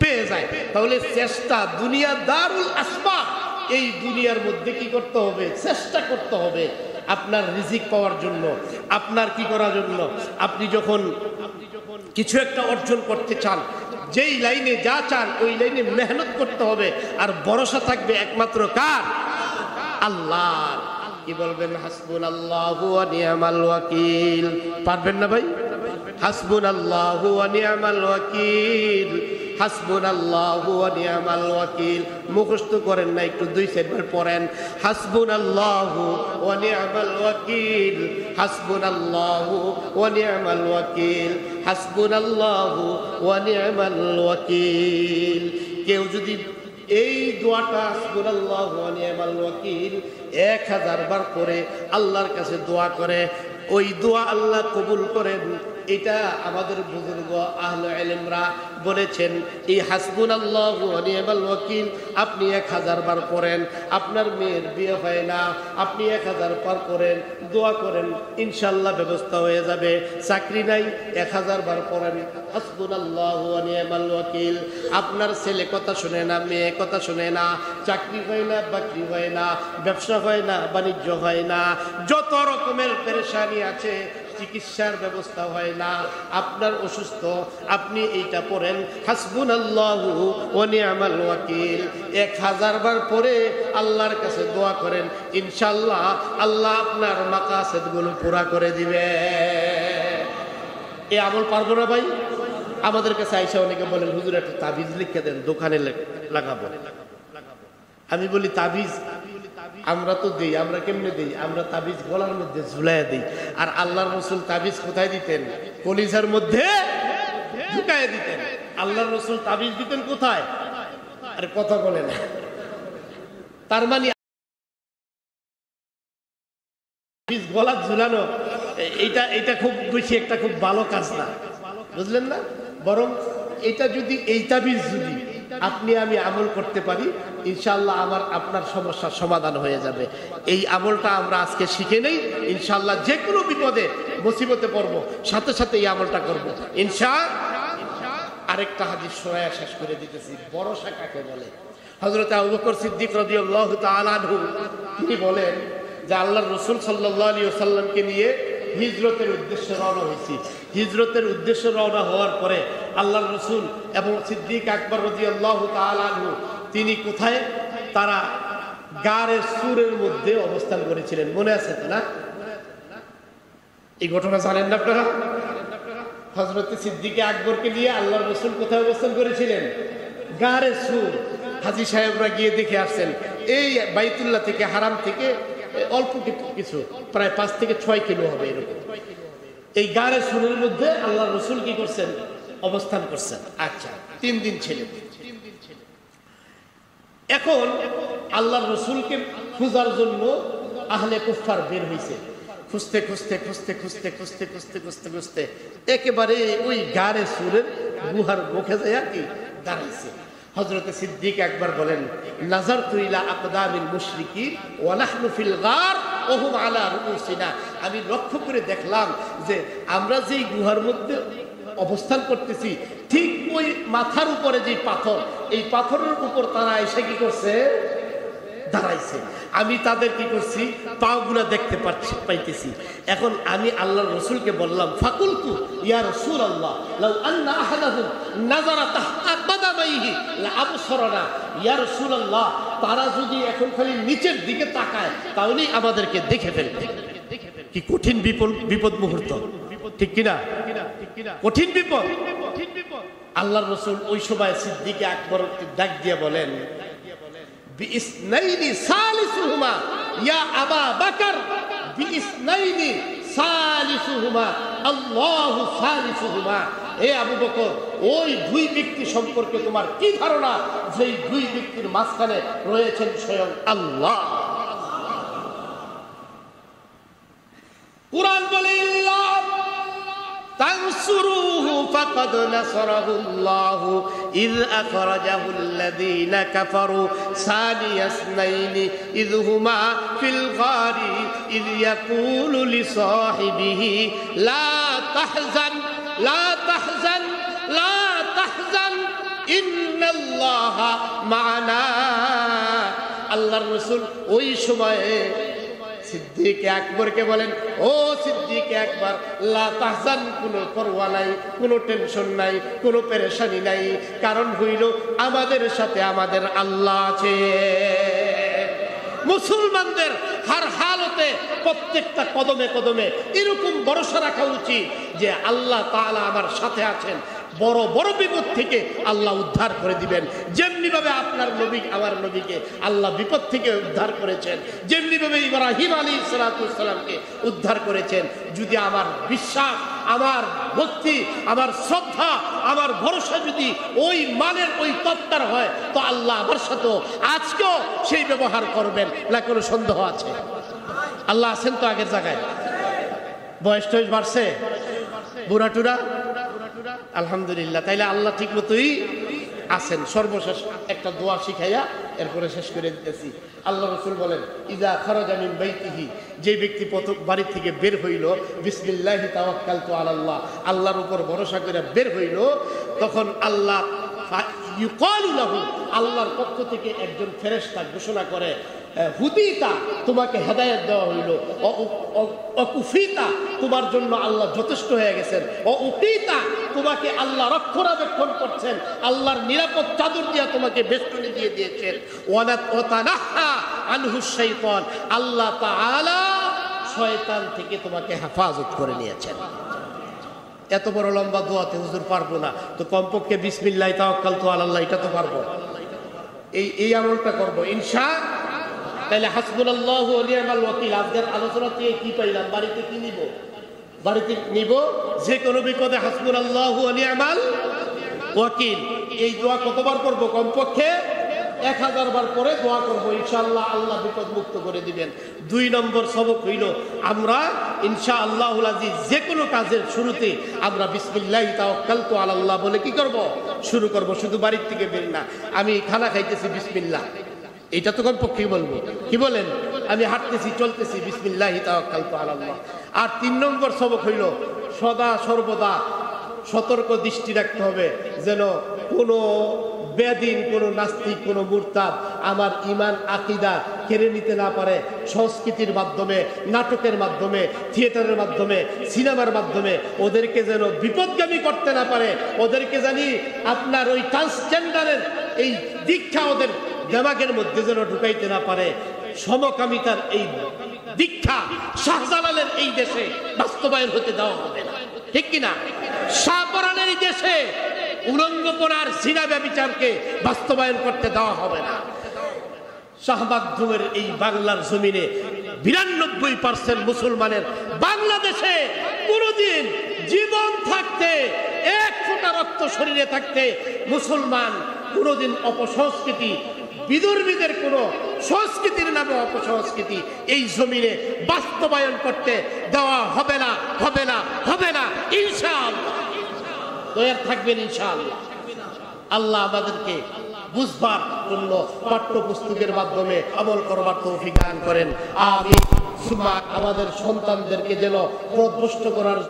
পেয়ে যায়। তাহলে চেষ্টা, দুনিয়া দারুল আসবাব, এই দুনিয়ার মধ্যে কি করতে হবে? চেষ্টা করতে হবে আপনার রিজিক পাওয়ার জন্য। আপনার কি করার জন্য? আপনি যখন কিছু একটা অর্জন করতে চান, যেই লাইনে যা চান ওই লাইনে মেহনত করতে হবে, আর ভরসা থাকবে একমাত্র কার? আল্লাহর। কি বলবেন? হাসবুনাল্লাহু ওয়া নি'মাল ওয়াকিল। পারবেন না ভাই? হাসবুনাল্লাহু ওয়া নি'মাল ওয়াকিল, হাসবুনাল্লাহু ওয়া নি'মাল ওয়াকিল। মুখস্থ করেন না, একটু 2-4 বার পড়েন। হাসবুনাল্লাহু ওয়া নি'মাল ওয়াকিল, হাসবুনাল্লাহু ওয়া নি'মাল ওয়াকিল, হাসবুনাল্লাহু ওয়া নি'মাল ওয়াকিল। কেউ যদি এই দোয়াটা হাসবুনাল্লাহু ওয়া নি'মাল ওয়াকিল 1000 বার করে আল্লাহর কাছে দোয়া করে, ওই দোয়া আল্লাহ কবুল করেন। এটা আমাদের বুজুর্গ আহলে ইলমরা বলেছেন। এই হাসবুনাল্লাহু ওয়া নি'মাল ওয়াকিল আপনি 1000 বার পড়েন, আপনার মেয়ের বিয়ে হয় না, আপনি 1000 বার করেন, দোয়া করেন, ইনশাআল্লাহ ব্যবস্থা হয়ে যাবে। চাকরি নাই, 1000 বার পড়েন হাসবুনাল্লাহু ওয়া নি'মাল ওয়াকিল। আপনার ছেলে কথা শুনে না, মেয়ে কথা শুনে না, চাকরি হয় না, বাকরি হয় না, ব্যবসা হয় না, বাণিজ্য হয় না, যত রকমের পেরেশানি আছে, চিকিৎসার ব্যবস্থা হয় না, আপনার অসুস্থ, আপনি এইটা পড়েন হাসবুনাল্লাহু ওয়া নি'মাল ওয়াকিল 1000 বার পরে আল্লাহর কাছে দোয়া করেন, ইনশাআল্লাহ আল্লাহ আপনার মাকাসিদগুলো পুরা করে দিবে। এই আমল পারবো না ভাই? আমাদের কাছে আইসা অনেকে বলেন হুজুর একটা তাবিজ লিখে দেন, দোকানে লাগাবো। আমি বলি তাবিজ আমরা তো দেই, আমরা কেমনে দেই? আমরা তাবিজ গলার মধ্যে ঝুলাইয়া দিই। আর আল্লাহর রাসূল তাবিজ কোথায় দিতেন? কলিজার মধ্যে ঢুকাইয়া দিতেন। আল্লাহর রাসূল তাবিজ দিতেন কোথায়? আরে কথা বলে না। তার মানে তাবিজ গলা ঝুলানো এইটা খুব বেশি একটা খুব ভালো কাজ না, বুঝলেন না? বরং এটা যদি এই তাবিজ যদি আপনি আমি আমল করতে পারি, ইনশাআল্লাহ আপনার সমস্যার সমাধান হয়ে যাবে। এই আমলটা আমরা আজকে শিখে নেই, ইনশাআল্লাহ যে কোনো বিপদে মুসিবতে পড়বো সাথে সাথে এই আমলটা করবো ইনশাআল্লাহ। আরেকটা হাদিস শোনায়া শেষ করে দিতেছি। ভরসা কাকে বলে? হযরত আবু বকর সিদ্দিক রাদিয়াল্লাহু তাআলা আনহু তিনি বলেন যে আল্লাহর রাসূল সাল্লাল্লাহু আলাইহি ওয়াসাল্লামকে নিয়ে হিজরতের উদ্দেশ্যে রওনা হয়েছি। হিজরতের উদ্দেশ্যে রওনা হওয়ার পরে আল্লাহর রাসূল এবং সিদ্দিক আকবর রাদিয়াল্লাহু তাআলা আনহু তিনি কোথায়? তারা গারে সুরের মধ্যে অবস্থান করেছিলেন। মনে আছে তো না? এই ঘটনা জানেন না আপনারা? হযরত সিদ্দিক আকবরকে নিয়ে আল্লাহর রাসূল কোথায় অবস্থান করেছিলেন? গারে সুর। হাজী সাহেবরা গিয়ে দেখে আসছেন এই বাইতুল্লাহ থেকে, হারাম থেকে অল্প কিছু, প্রায় 5 থেকে 6 কিলো হবে এরকম। এই গারে সুরের মধ্যে আল্লাহর রাসূল কি করছেন? অবস্থান করছেন। আচ্ছা, 3 দিন ছিলেন। এখন আল্লাহর রাসূলকে খোঁজার জন্য আহলে কুফফার বের হয়েছে। খুঁজতে খুঁজতে খুঁজতে খুঁজতে খুঁজতে খুঁজতে খুঁজতে খুঁজতে একেবারে ওই গারে সুরের গুহার মুখে যায় কি দাঁড়াইছে। হযরত সিদ্দিক একবার বলেন, নাযারতু ইলা আকদামিল মুশরিকিন ওয়া নাহনু ফিল গার ওয়া হুম আলা রুউসিনা। আমি লক্ষ্য করে দেখলাম যে আমরা যেই গুহার মধ্যে অবস্থান করতেছি ঠিক ওই মাথার উপরে যে পাথর, এই পাথরের উপর তারা এসে কি করছে? দাঁড়াইছে। আমি তাদের কি করছি? পাগুলা দেখতে পাইতেছি। এখন আমি আল্লাহর রাসূলকে বললাম, ফাকুলতু ইয়া রাসূলুল্লাহ লাউ আন্না আহাদাহুম নাযারা তাহতা কদামাইহি লা আবসারানা। ইয়া রাসূলুল্লাহ, তারা যদি এখন খালি নিচের দিকে তাকায় তাহলেই আমাদেরকে দেখে ফেলবে। কি কঠিন বিপদ মুহূর্ত, ঠিক কিনা? কঠিন বিপদ। আল্লাহর রাসূল ওই সময় সিদ্দিক আকবরকে ডাক দিয়ে বলেন, বিইসনাইনি সালিসুহুমা ইয়া আবা বকর, বিইসনাইনি সালিসুহুমা আল্লাহু সালিসুহুমা। হে আবু বকর, ওই 2 ব্যক্তি সম্পর্কে তোমার কি ধারণা? যেই 2 ব্যক্তির মাঝখানে রয়েছেন স্বয়ং আল্লাহ। কুরআন বলে, ইল্লা তানসুরুহু ফাকাদ নাসারাহুল্লাহু ইয আখরাজাহুল্লাযীনা কাফারু সানিয়াসনাইনি ইয হুমা ফিল গারি ইয ইয়াকুলু লিসাহিবিহি লা তাহজান লা তাহজান লা তাহজান ইন্নাল্লাহা মা'ানা। আল্লাহর রাসূল ওই সময়ে সিদ্দিক আকবরকে বলেন, ও সিদ্দিক আকবর, লা তাহজান, কোনো পরোয়া নাই, কোনো টেনশন নাই, কোনো পেরেশানি নাই। কারণ হইল আমাদের সাথে আমাদের আল্লাহ আছে। মুসলমানদের হার হালতে প্রত্যেকটা কদমে কদমে এরকম ভরসা রাখা উচিত যে আল্লাহ তাআলা আমার সাথে আছেন। বড় বড় বিপদ থেকে আল্লাহ উদ্ধার করে দিবেন। যেমনি ভাবে আপনার নবী আমার নবীকে আল্লাহ বিপদ থেকে উদ্ধার করেছেন, যেমনি ভাবে ইব্রাহিম আলাইহিস সালামকে উদ্ধার করেছেন। যদি আমার বিশ্বাস, আমার ভক্তি, আমার শ্রদ্ধা, আমার ভরসা যদি ওই মানের ওই তত্ত্বার হয়, তো আল্লাহ আমার সাথে আজকেও সেই ব্যবহার করবেন না, কোনো সন্দেহ আছে? আল্লাহ আছেন তো আগের জায়গায়। বয়স টয়স বাড়ছে, বুড়াটুরা, আলহামদুলিল্লাহ। তাইলে আল্লাহ ঠিক মতোই আছেন। সর্বশেষ একটা দোয়া শিখাইয়া এরপরে শেষ করে দিতেছি। আল্লাহ রাসূল বলেন, ইযা খারাজা মিন বাইতিহি, যে ব্যক্তি বাড়ি থেকে বের হইল, বিসমিল্লাহি তাওয়াক্কালতু আলাল্লাহ, আল্লাহর উপর ভরসা করে বের হইল, তখন আল্লাহ ইউকালু লাহু, আল্লাহর পক্ষ থেকে একজন ফেরেশতা ঘোষণা করে, হুদিতা, তোমাকে হেদায়েত দেওয়া হইল, অকুফিতা, তোমার জন্য আল্লাহ যথেষ্ট হয়ে গেছেন, উকিতা, তোমাকে আল্লাহ রক্ষণাবেক্ষণ করছেন, আল্লাহর নিরাপদ চাদর দিয়া তোমাকে বেষ্টনী দিয়ে দিয়েছেন, ওয়াতানাহা আনহু শাইতান, আল্লাহ তাআলা শয়তান থেকে তোমাকে হেফাজত করে নিয়েছেন। এত বড় লম্বা দোয়াতে হুজুর পারবো না, তো কমপক্ষে বিসমিল্লাহি তাওয়াক্কালতু আলাল্লাহ এটা তো পারবো। এই আমলটা করবো ইনশাআল্লাহ। তাহলে হাসবুনাল্লাহু ওয়া নি'মাল ওয়াকিল। আজকের আলোচনা থেকে কি পাইলাম? বাড়িতে কি নিব? বাড়িতে নিব যে কোনো বিপদে হাসবুনাল্লাহু ওয়া নি'মাল ওয়াকিল। এই দোয়া কতবার করব? কমপক্ষে 1000 বার করে দোয়া করবো, ইনশাআল্লাহ আল্লাহ বিপদ মুক্ত করে দিবেন। 2 নম্বর সবক হইল, আমরা ইনশাআল্লাহুল আজিজ যে কোনো কাজের শুরুতে আমরা বিসমিল্লাহি তাওয়াক্কালতু আলাল্লাহ বলে কি করব? শুরু করব। শুধু বাড়ির থেকে বের না, আমি খানা খাইতেছি বিসমিল্লাহ, এটা তো কমপক্ষে বলবো। কি বলেন? আমি হাঁটতেছি চলতেছি বিসমিল্লাহি তাওয়াক্কালতু আলাল্লাহ। আর 3 নম্বর সবক হইল, সদা সর্বদা সতর্ক দৃষ্টি রাখতে হবে যেন কোনো বেদিন, কোনো নাস্তিক, কোনো মুরতাদ আমার ইমান আকিদা কেড়ে নিতে না পারে। সংস্কৃতির মাধ্যমে, নাটকের মাধ্যমে, থিয়েটারের মাধ্যমে, সিনেমার মাধ্যমে ওদেরকে যেন বিপদগামী করতে না পারে। ওদেরকে জানি আপনার ওই ট্রান্সজেন্ডারের এই দীক্ষা ওদের দেমাগের মধ্যে যেন ঢুকাইতে না পারে। সমকামিতার এই দীক্ষা শাহজালালের এই দেশে বাস্তবায়ন হতে দেওয়া হবে না, ঠিক কিনা? শাহপরানের এই দেশে উলঙ্গপনার জিনা ব্যভিচারকে বাস্তবায়ন করতে দেওয়া হবে না। শাহ মাকদুমের এই বাংলার জমিনে 92% মুসলমানের বাংলাদেশে কোনদিন জীবন থাকতে, এক ফোঁটা রক্ত শরীরে থাকতে মুসলমান কোনদিন অপসংস্কৃতি, বিদর্মীদের কোন সংস্কৃতির নামে অপসংস্কৃতি এই জমিনে বাস্তবায়ন করতে দেওয়া হবে না, হবে না, হবে না, ইনশাআল্লাহ। তৈরি থাকবেন ইনশাআল্লাহ। আল্লাহ আমাদেরকে বুঝবার জন্য পাঠ্যপুস্তকের মাধ্যমে আমল করবার তৌফিক দান করেন। আমিন। আমাদের সন্তানদেরকে যেন পথভ্রষ্ট করার